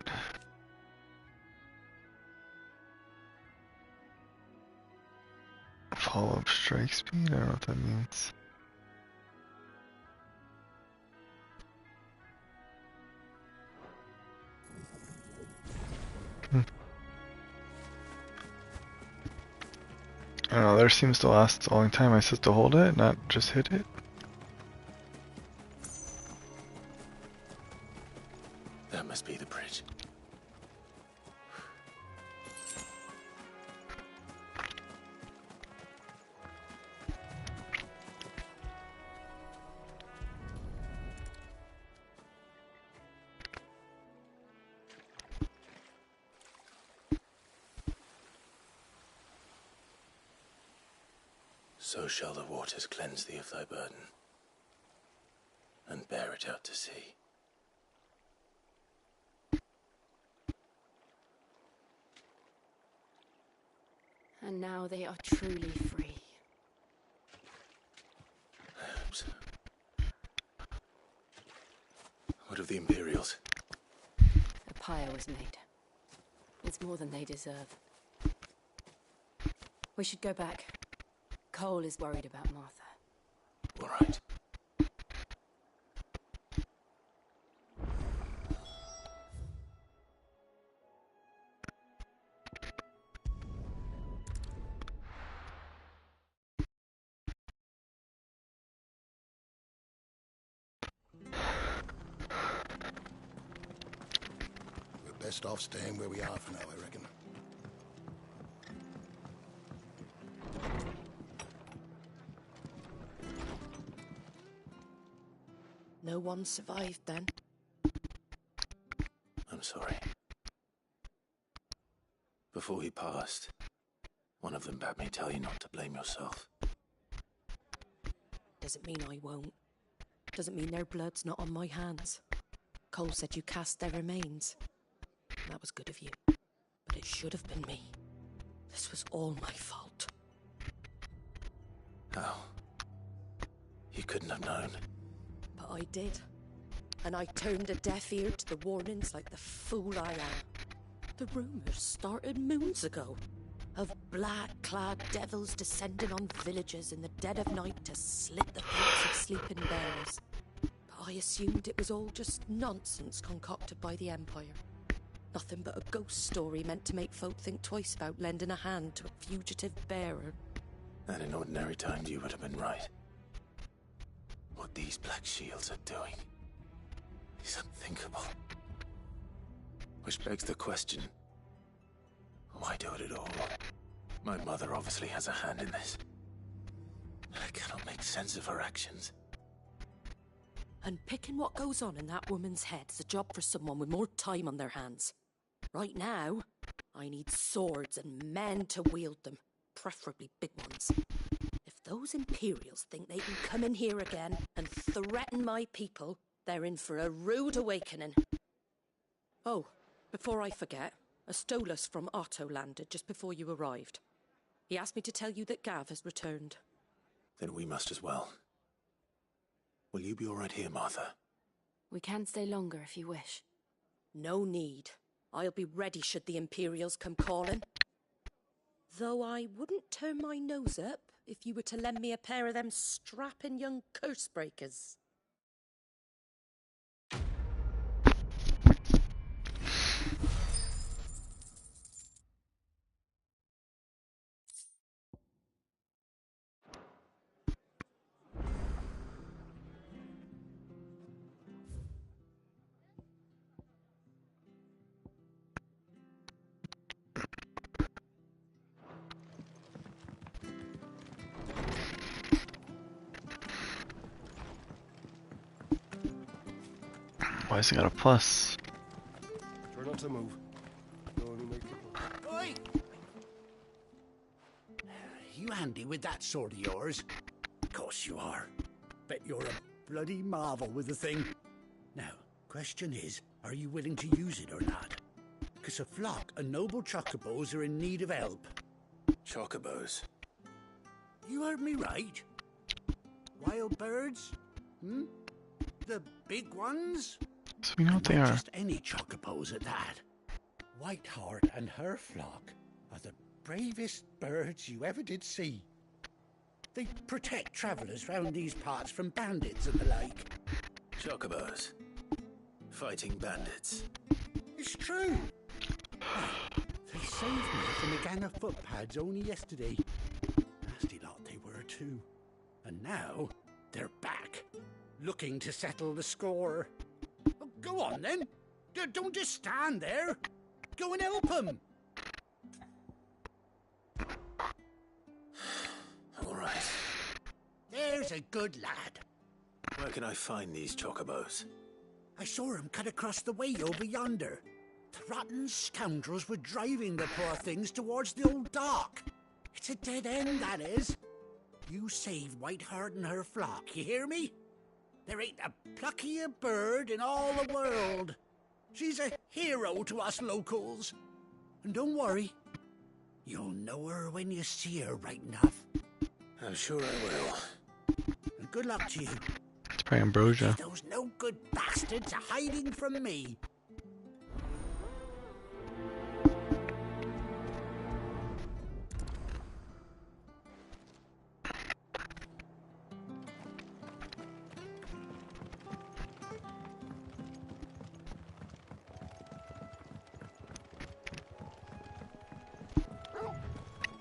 Follow-up strike speed? I don't know what that means. I don't know, there seems to last a long time. I supposed to hold it, not just hit it. That must be the bridge. So shall the waters cleanse thee of thy burden, and bear it out to sea. And now they are truly free. I hope so. What of the Imperials? A pyre was made. It's more than they deserve. We should go back. Cole is worried about Martha. All right. Best off staying where we are for now, I reckon. No one survived then? I'm sorry. Before he passed, one of them bade me tell you not to blame yourself. Doesn't mean I won't. Doesn't mean their blood's not on my hands. Cole said you cast their remains. That was good of you. But it should have been me. This was all my fault. How? You couldn't have known. But I did. And I turned a deaf ear to the warnings like the fool I am. The rumours started moons ago. Of black-clad devils descending on villages in the dead of night to slit the throats of sleeping bears. But I assumed it was all just nonsense concocted by the Empire. Nothing but a ghost story meant to make folk think twice about lending a hand to a fugitive bearer. And in ordinary times you would have been right. What these Black Shields are doing is unthinkable. Which begs the question, why do it at all? My mother obviously has a hand in this. I cannot make sense of her actions. And picking what goes on in that woman's head is a job for someone with more time on their hands. Right now, I need swords and men to wield them, preferably big ones. If those Imperials think they can come in here again and threaten my people, they're in for a rude awakening. Oh, before I forget, a Stolas from Otto landed just before you arrived. He asked me to tell you that Gav has returned. Then we must as well. Will you be all right here, Martha? We can stay longer if you wish. No need. I'll be ready should the Imperials come calling. Though I wouldn't turn my nose up if you were to lend me a pair of them strapping young curse breakers. Why has it got a plus? Try not to move. You'll only make it worse. Oi! You handy with that sword of yours? Of course you are. Bet you're a bloody marvel with the thing. Now, question is, are you willing to use it or not? Because a flock of noble chocobos are in need of help. Chocobos? You heard me right. Wild birds? Hmm? The big ones? So we know what they Not are. just any chocobos at that. Whiteheart and her flock are the bravest birds you ever did see. They protect travellers round these parts from bandits and the like. Chocobos. Fighting bandits. It's true. They saved me from a gang of footpads only yesterday. Nasty lot they were too. And now they're back, looking to settle the score. Oh, go on then. Don't just stand there. Go and help them. All right. There's a good lad. Where can I find these chocobos? I saw him cut across the way over yonder. The rotten scoundrels were driving the poor things towards the old dock. It's a dead end, that is. You save Whiteheart and her flock, you hear me? There ain't a pluckier bird in all the world. She's a hero to us locals. And don't worry, you'll know her when you see her right enough. I'm sure I will. And good luck to you. It's probably Ambrosia. Those no good bastards are hiding from me.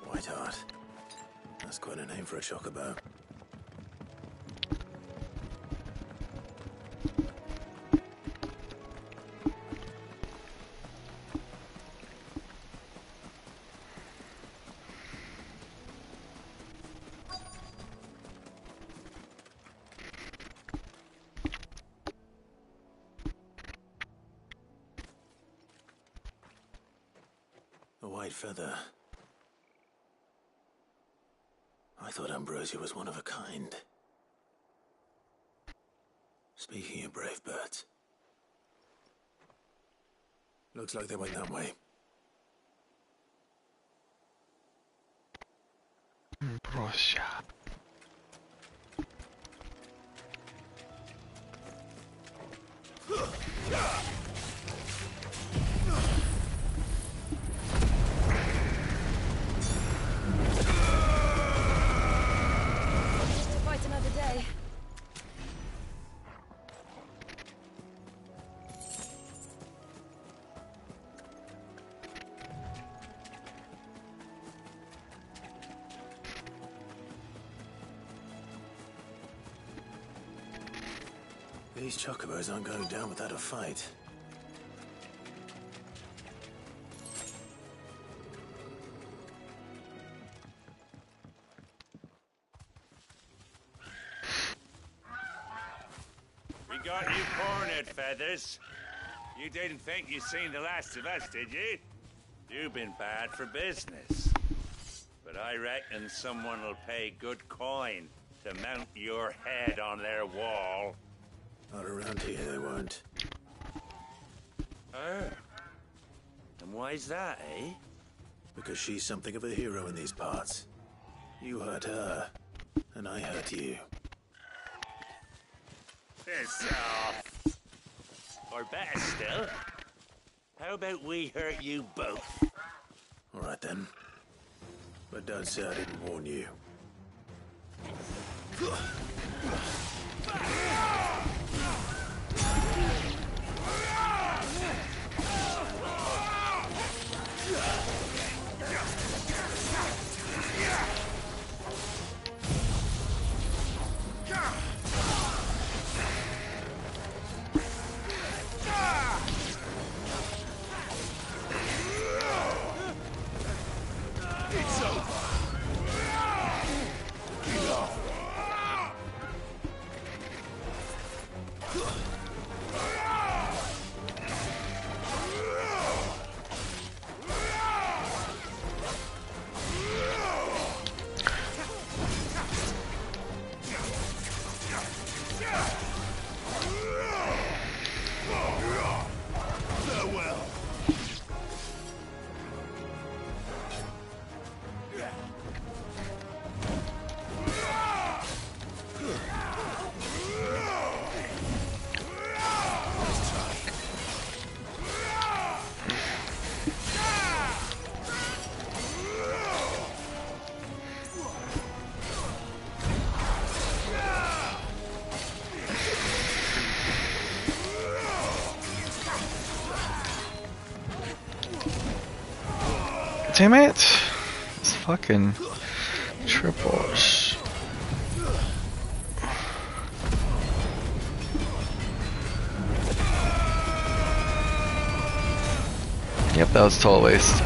Whiteheart. That's quite a name for a chocobo. white feather. I thought Ambrosia was one of a kind. Speaking of brave birds, looks like they went that way. Ambrosia. Fight another day. These chocobos aren't going down without a fight. We got you cornered, Feathers. You didn't think you'd seen the last of us, did you? You've been bad for business. But I reckon someone will pay good coin to mount your head on their wall. Not around here, they won't. Oh. And why's that, eh? Because she's something of a hero in these parts. You hurt her, and I hurt you. Piss off. Or better still, how about we hurt you both? All right then. But don't say I didn't warn you. It's over. Damn it! It's fucking triples. Yep, that was total waste.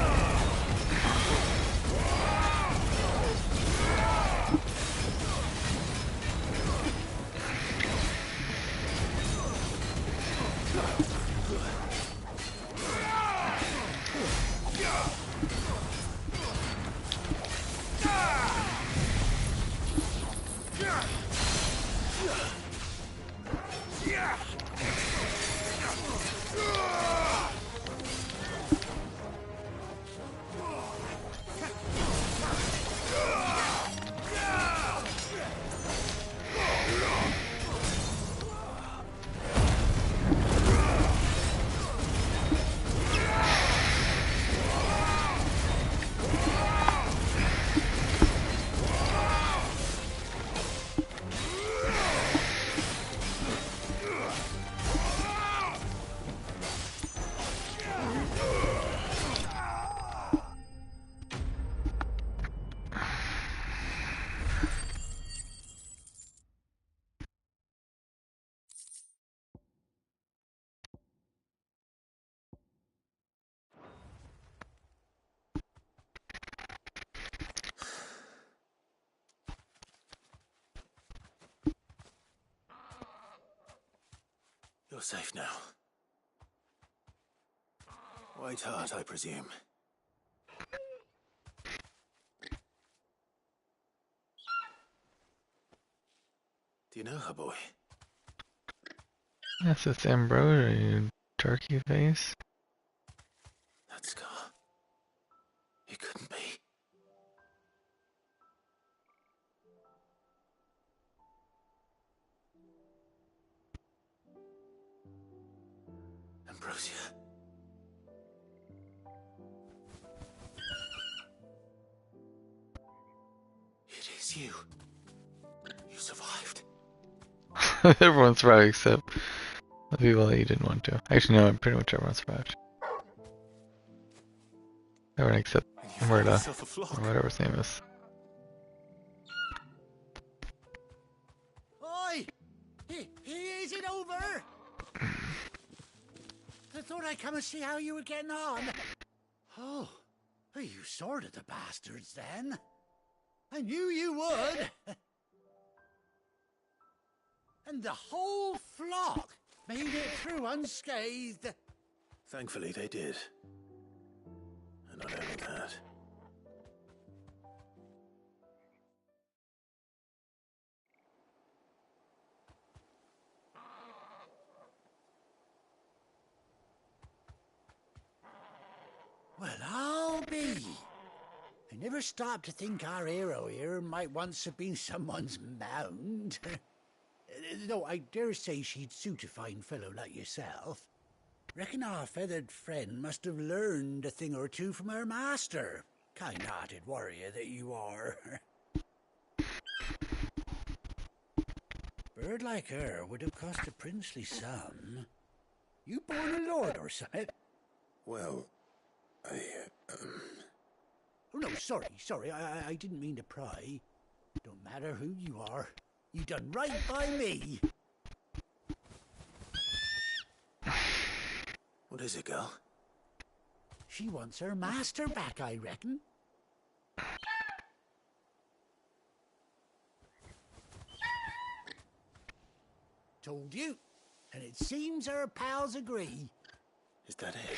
You're safe now. White Heart, I presume. Do you know her, boy? That's this Ambrose, you turkey face. That scar. It couldn't be. Ambrosia. It is you. You survived. Everyone's survived except the people that you didn't want to. Actually, no, pretty much everyone survived. Everyone except Murda, or whatever his name is. Oi! Is it over? I thought I'd come and see how you were getting on. Oh, you sorted the bastards then. I knew you would. And the whole flock made it through unscathed. Thankfully, they did. And not only that. Well, I'll be. I never stopped to think our hero here might once have been someone's mount. Though I dare say she'd suit a fine fellow like yourself. Reckon our feathered friend must have learned a thing or two from her master. Kind-hearted warrior that you are. Bird like her would have cost a princely sum. You born a lord or something? Well, Oh, no, sorry, I didn't mean to pry. Don't matter who you are. You done right by me. What is it, girl? She wants her master back, I reckon. Told you. And it seems her pals agree. Is that it?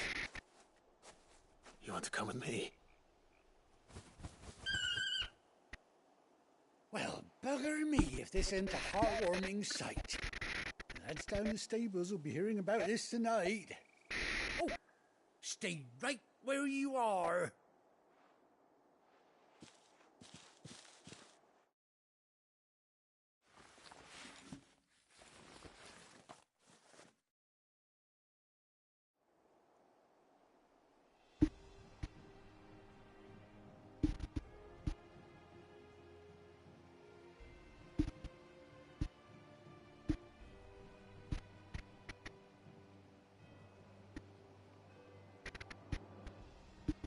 You want to come with me? Well, bugger me if this ain't a heartwarming sight. The lads down the stables will be hearing about this tonight. Oh, stay right where you are.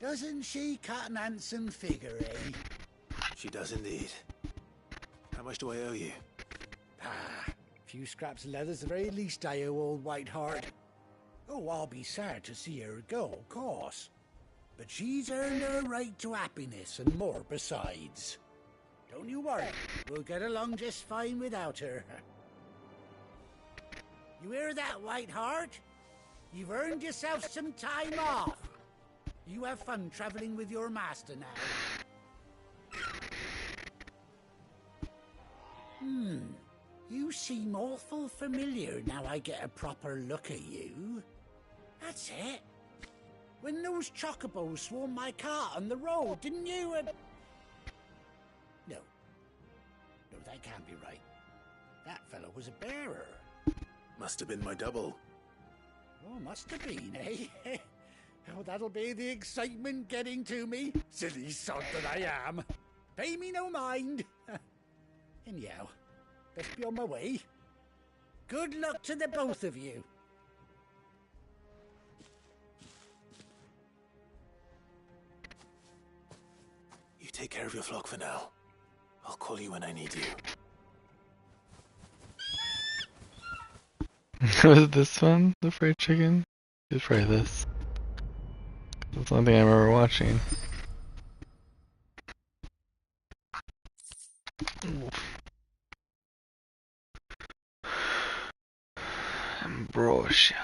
Doesn't she cut an handsome figure, eh? She does indeed. How much do I owe you? Ah, a few scraps of leather's the very least I owe old Whiteheart. Oh, I'll be sad to see her go, of course. But she's earned her right to happiness and more besides. Don't you worry, we'll get along just fine without her. You hear that, Whiteheart? You've earned yourself some time off. You have fun traveling with your master now. You seem awful familiar now I get a proper look at you. That's it. When those chocobos swarmed my cart on the road, didn't you? No, that can't be right. That fellow was a bearer. Must have been my double. Oh, must have been, eh? Oh, that'll be the excitement getting to me. Silly sod that I am. Pay me no mind. Anyhow, best be on my way. Good luck to the both of you. You take care of your flock for now. I'll call you when I need you. Was it this one? The fried chicken? It's probably this. That's the only thing I remember watching. Ambrosia.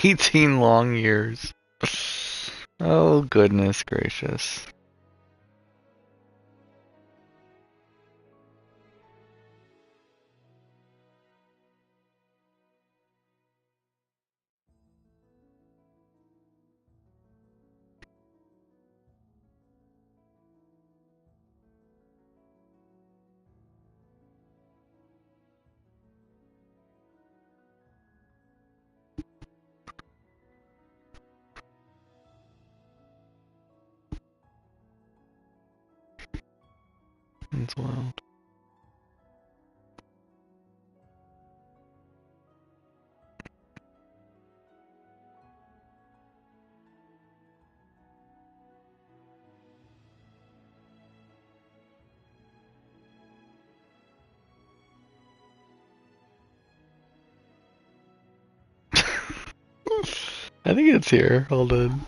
18 long years. Oh, goodness gracious. That's wild. I think it's here. Hold on.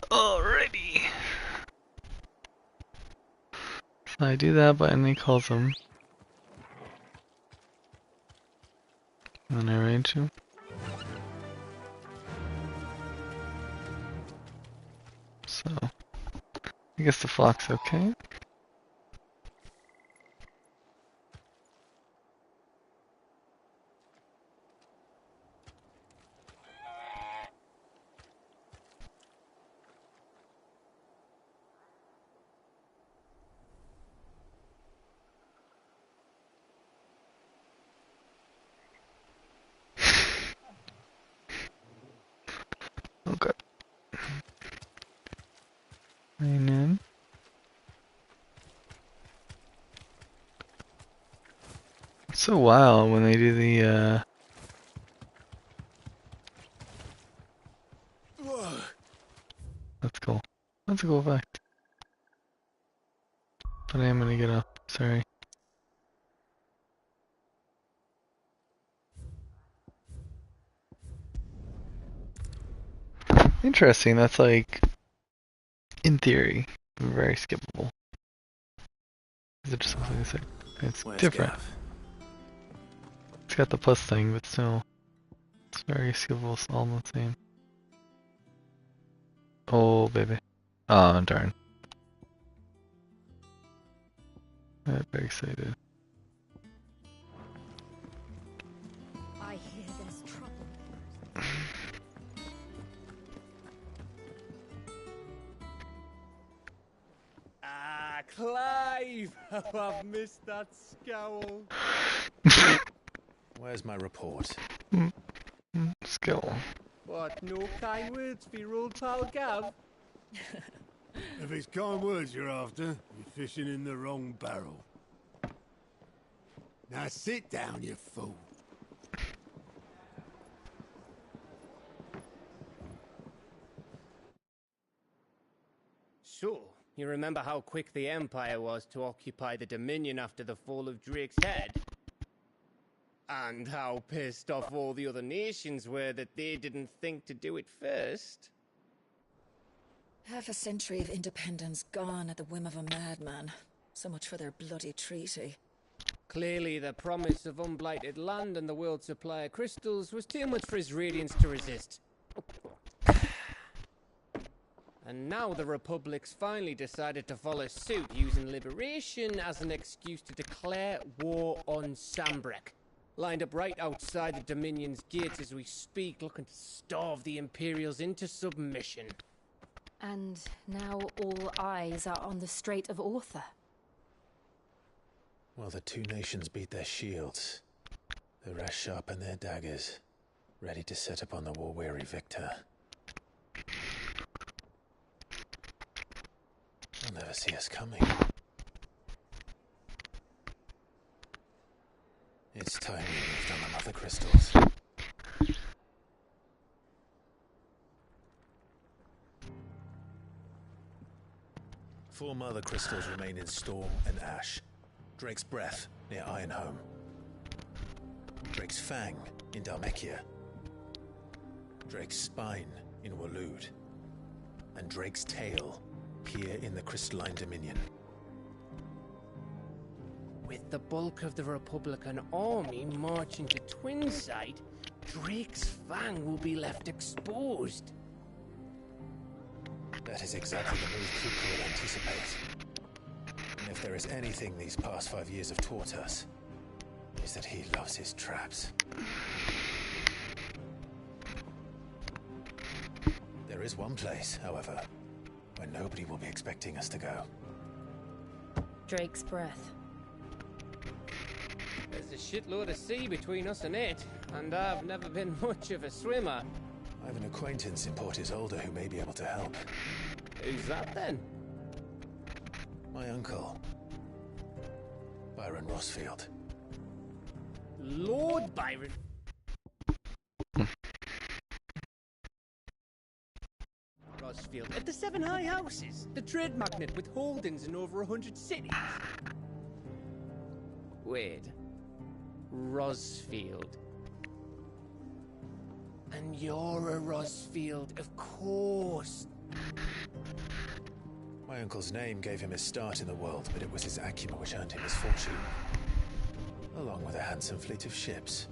Alrighty. So I do that button, he calls him. And then I rage him. So, I guess the flock's okay. Okay. Rain in. It's so wild when they do the, let's That's a cool fact. But I am gonna get up. Sorry. Interesting. That's like, in theory, very skippable. Is it just something to say? It's Where's different. Gav? It's got the plus thing, but still, it's very skippable. It's all the same. Oh baby. Oh darn. I'm very excited. I hear there's trouble. Ah, Clive! Oh, I've missed that scowl. Where's my report? Skill. What, no kind words for your old pal Gav? If it's kind words you're after, you're fishing in the wrong barrel. Now sit down, you fool. So, you remember how quick the Empire was to occupy the Dominion after the fall of Drake's head? And how pissed off all the other nations were that they didn't think to do it first? Half a century of independence gone at the whim of a madman. So much for their bloody treaty. Clearly, the promise of unblighted land and the world's supply of crystals was too much for his radiance to resist. And now the Republic's finally decided to follow suit, using liberation as an excuse to declare war on Sambrek. Lined up right outside the Dominion's gates as we speak, looking to starve the Imperials into submission. And now all eyes are on the Strait of Author. Well, the two nations beat their shields. The rest sharpen their daggers, ready to set upon the war-weary victor. They'll never see us coming. It's time we moved on the mother crystals. Four mother crystals remain in Storm and Ash. Drake's Breath near Ironhome. Drake's Fang in Dhalmekia. Drake's Spine in Waloed. And Drake's Tail here in the Crystalline Dominion. With the bulk of the Republican army marching to Twinside, Drake's Fang will be left exposed. That is exactly the move Kupka would anticipate. And if there is anything these past 5 years have taught us, is that he loves his traps. There is one place, however, where nobody will be expecting us to go. Drake's Breath. There's a shitload of sea between us and it, and I've never been much of a swimmer. I have an acquaintance in Port Isolde who may be able to help. Who's that then? My uncle, Byron Rossfield. Lord Byron? Rossfield at the Seven High Houses, the trade magnate with holdings in over 100 cities. Wait, Rossfield. And you're a Rossfield, of course. My uncle's name gave him his start in the world, but it was his acumen which earned him his fortune. Along with a handsome fleet of ships.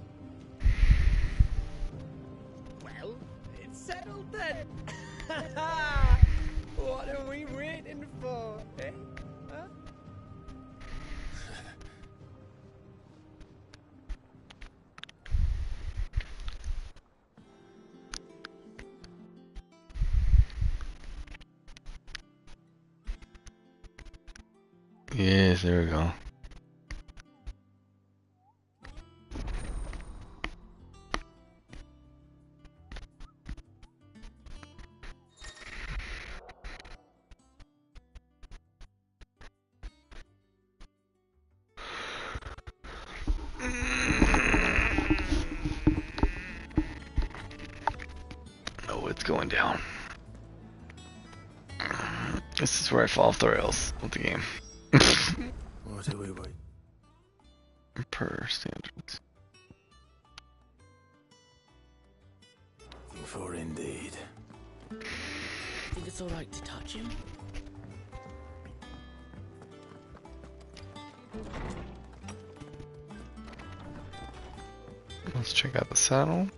Well, it's settled then. What are we waiting for, eh? Huh? Yes, there we go. Oh, it's going down. This is where I fall off the rails of the game. What do we wait? Per standards. For indeed. Think it's alright to touch him? Let's check out the saddle.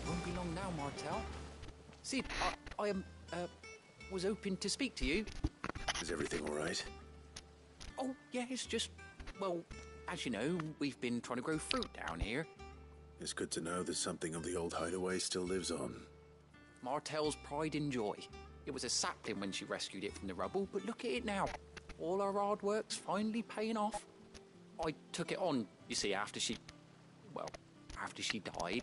Won't be long now, Martel. Sid, I was hoping to speak to you. Is everything all right? Oh, yeah, it's just, well, as you know, we've been trying to grow fruit down here. It's good to know that something of the old hideaway still lives on. Martel's pride and joy. It was a sapling when she rescued it from the rubble, but look at it now. All our hard work's finally paying off. I took it on, you see, after she died,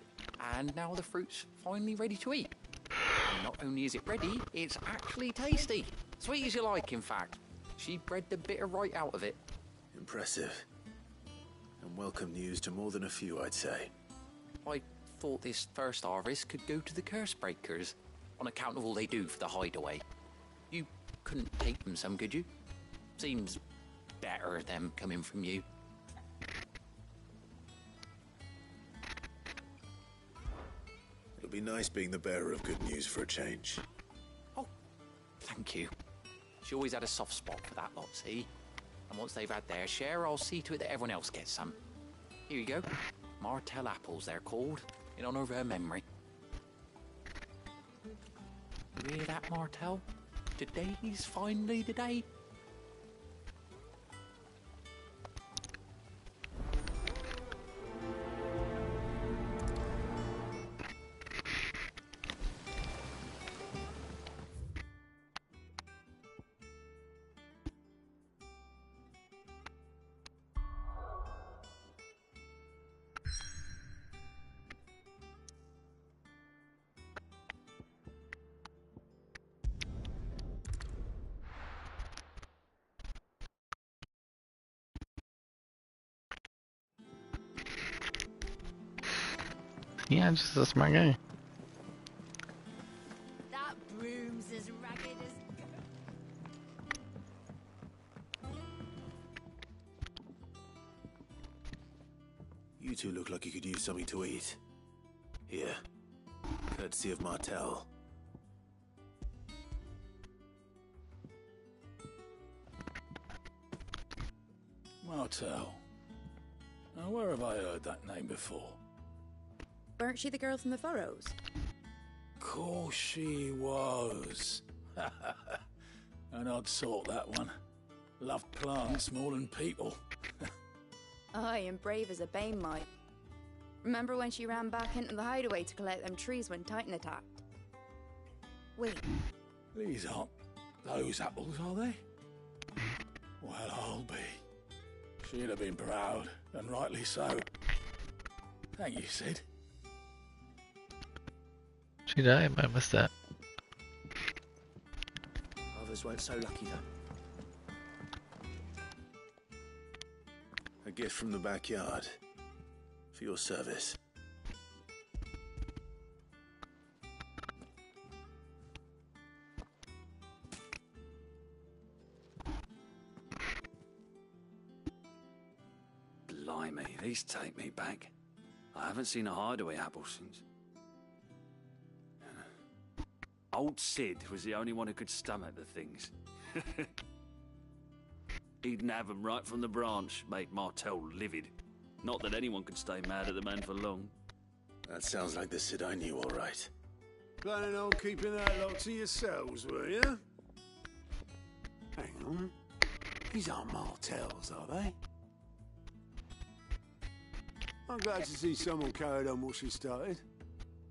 and now the fruit's finally ready to eat. And not only is it ready, it's actually tasty. Sweet as you like, in fact. She bred the bitter right out of it. Impressive. And welcome news to more than a few, I'd say. I thought this first harvest could go to the curse breakers, on account of all they do for the hideaway. You couldn't take them some, could you? Seems better them coming from you. It'll be nice being the bearer of good news for a change. Oh, thank you. She always had a soft spot for that lot, see? And once they've had their share, I'll see to it that everyone else gets some. Here you go. Martel apples, they're called, in honor of her memory. You hear that, Martel? Today's finally the day. Yeah, just a smart guy. That broom's as ragged as... You two look like you could use something to eat. Here. Courtesy of Martel. Martel. Now, where have I heard that name before? Weren't she the girl from the Furrows? Course she was. An odd sort, that one. Loved plants more than people. Aye, and brave as a bane might. Remember when she ran back into the hideaway to collect them trees when Titan attacked? Wait. These aren't those apples, are they? Well, I'll be. She'd have been proud, and rightly so. Thank you, Sid. She died, I missed that. Others weren't so lucky, though. A gift from the backyard. For your service. Blimey, these take me back. I haven't seen a hideaway apple since. Old Sid was the only one who could stomach the things. He'd have them right from the branch, made Martell livid. Not that anyone could stay mad at the man for long. That sounds like the Sid I knew, all right. Planning on keeping that lot to yourselves, were you? Hang on. These aren't Martells, are they? I'm glad to see someone carried on what she started.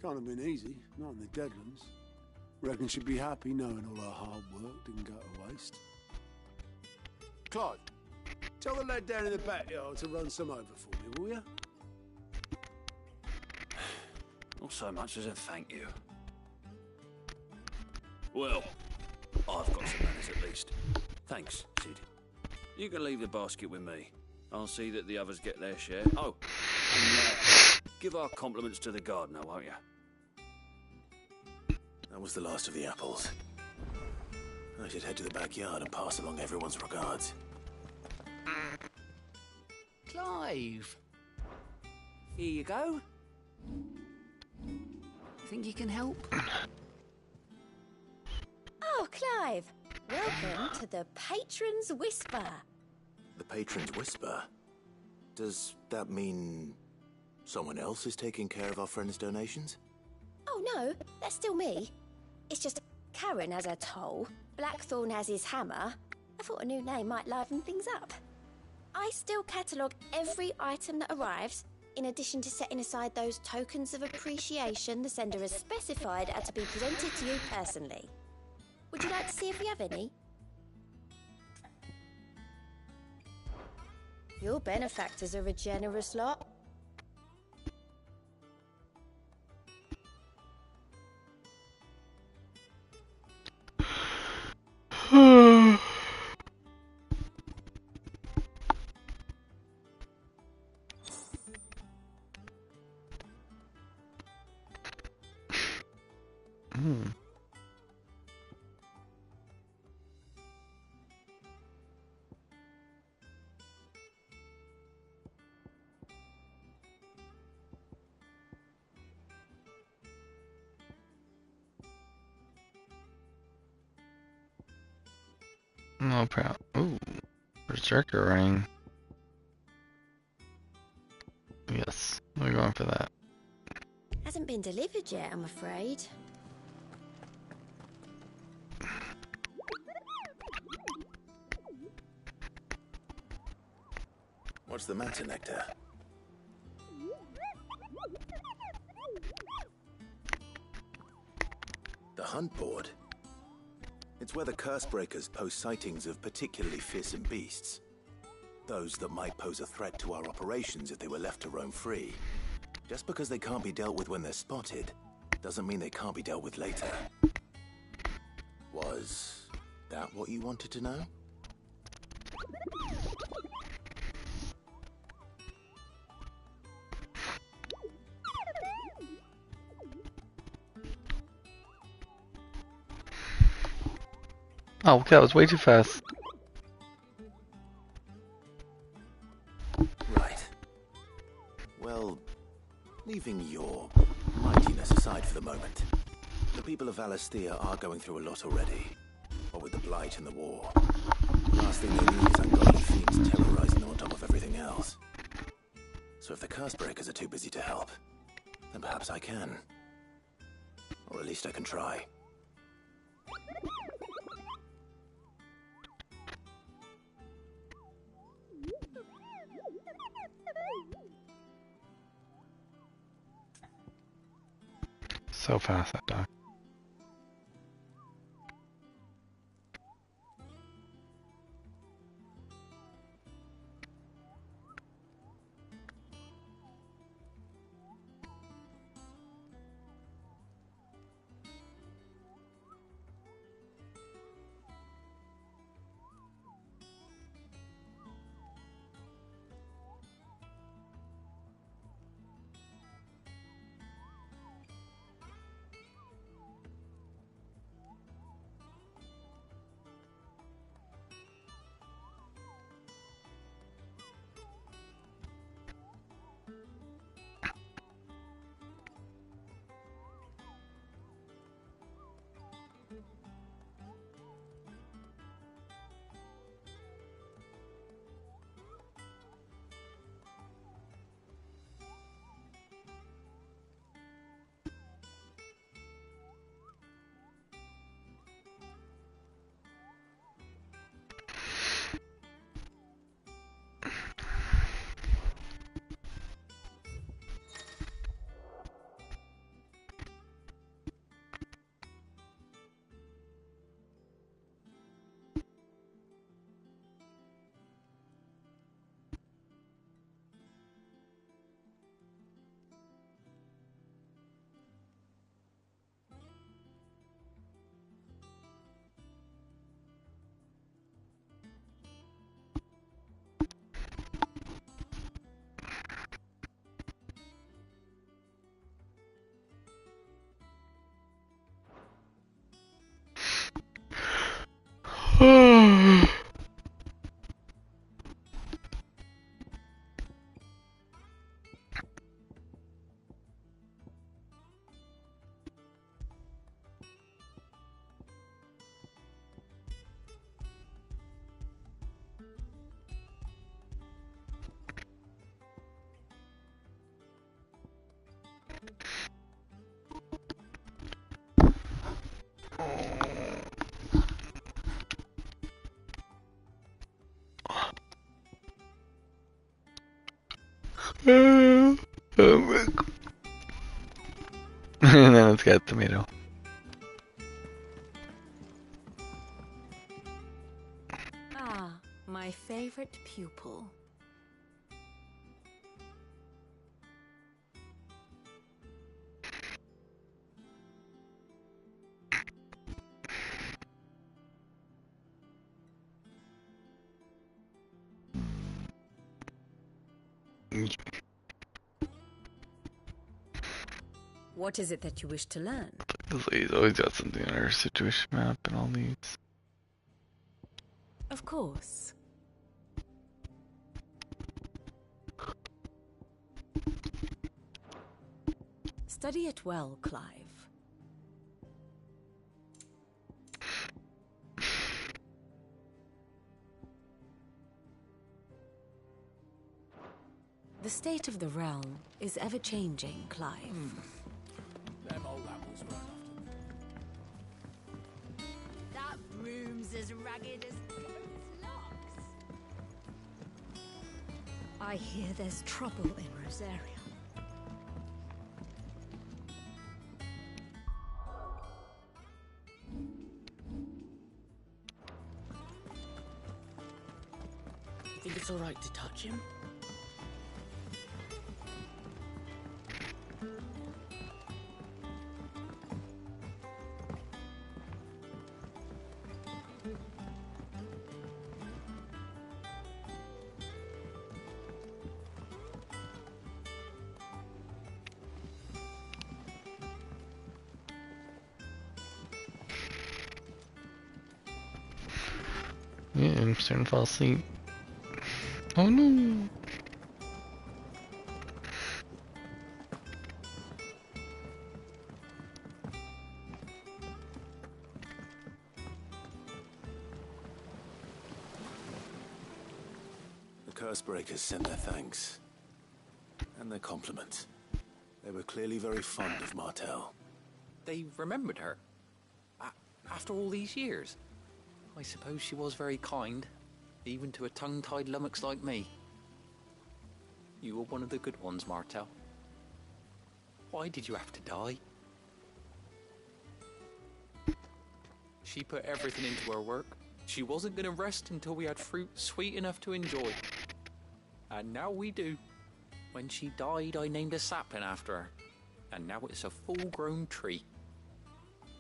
Can't have been easy, not in the Deadlands. Reckon she'd be happy knowing all her hard work didn't go to waste. Clive, tell the lad down in the backyard to run some over for me, will you? Not so much as a thank you. Well, I've got some manners at least. Thanks, Sid. You can leave the basket with me. I'll see that the others get their share. Oh, and give our compliments to the gardener, won't you? That was the last of the apples. I should head to the backyard and pass along everyone's regards. Clive! Here you go. Think you can help? Oh, Clive! Welcome to the Patron's Whisper. The Patron's Whisper? Does that mean someone else is taking care of our friend's donations? Oh no, that's still me. It's just Karen has her toll, Blackthorn has his hammer. I thought a new name might liven things up. I still catalogue every item that arrives, in addition to setting aside those tokens of appreciation the sender has specified are to be presented to you personally. Would you like to see if we have any? Your benefactors are a generous lot. No problem. Ooh, Berserker ring. Yes, we're going for that. Hasn't been delivered yet, I'm afraid. What's the matter, Nectar? The hunt board? It's where the Cursebreakers post sightings of particularly fearsome beasts. Those that might pose a threat to our operations if they were left to roam free. Just because they can't be dealt with when they're spotted, doesn't mean they can't be dealt with later. Was that what you wanted to know? Oh, that was way too fast. Right. Well, leaving your mightiness aside for the moment, the people of Valisthea are going through a lot already. What with the Blight and the war. The last thing they need is ungodly fiends terrorizing on top of everything else. So if the Cursebreakers are too busy to help, then perhaps I can. Or at least I can try. So fast, that dog. And then it's got tomato. Ah, my favorite pupil. What is it that you wish to learn? This lady's always got something on her situation map and all these. Of course. Study it well, Clive. The state of the realm is ever-changing, Clive. Them old apples run after. That room's as ragged as Chloe's locks. I hear there's trouble in Rosaria. You think it's alright to touch him? Yeah, I'm starting to fall asleep. Oh no! The Cursebreakers sent their thanks. And their compliments. They were clearly very fond of Martell. They remembered her? After all these years? I suppose she was very kind, even to a tongue-tied lummox like me. You were one of the good ones, Martell. Why did you have to die? She put everything into her work. She wasn't going to rest until we had fruit sweet enough to enjoy. And now we do. When she died, I named a sapling after her. And now it's a full-grown tree.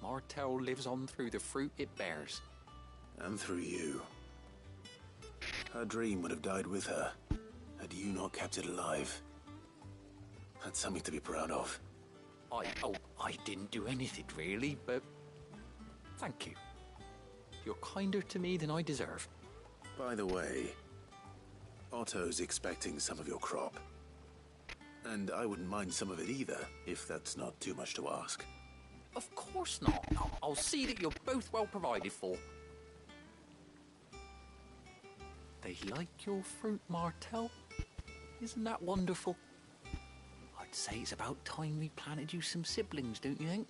Martell lives on through the fruit it bears. And through you. Her dream would have died with her, had you not kept it alive. That's something to be proud of. I didn't do anything really, but thank you. You're kinder to me than I deserve. By the way, Otto's expecting some of your crop. And I wouldn't mind some of it either, if that's not too much to ask. Of course not. I'll see that you're both well provided for. They like your fruit, Martell. Isn't that wonderful? I'd say it's about time we planted you some siblings, don't you think?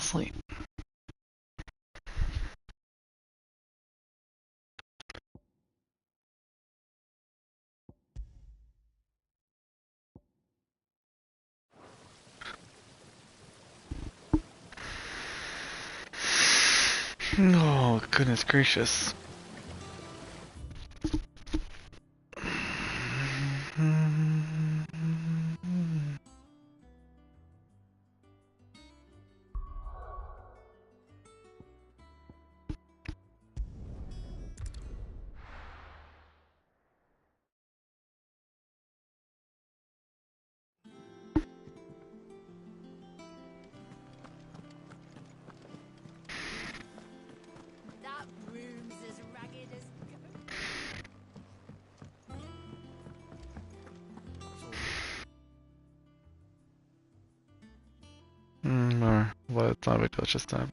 asleep. Oh, goodness gracious. That broom's as ragged as Or, well, it's not a big deal, it's just time.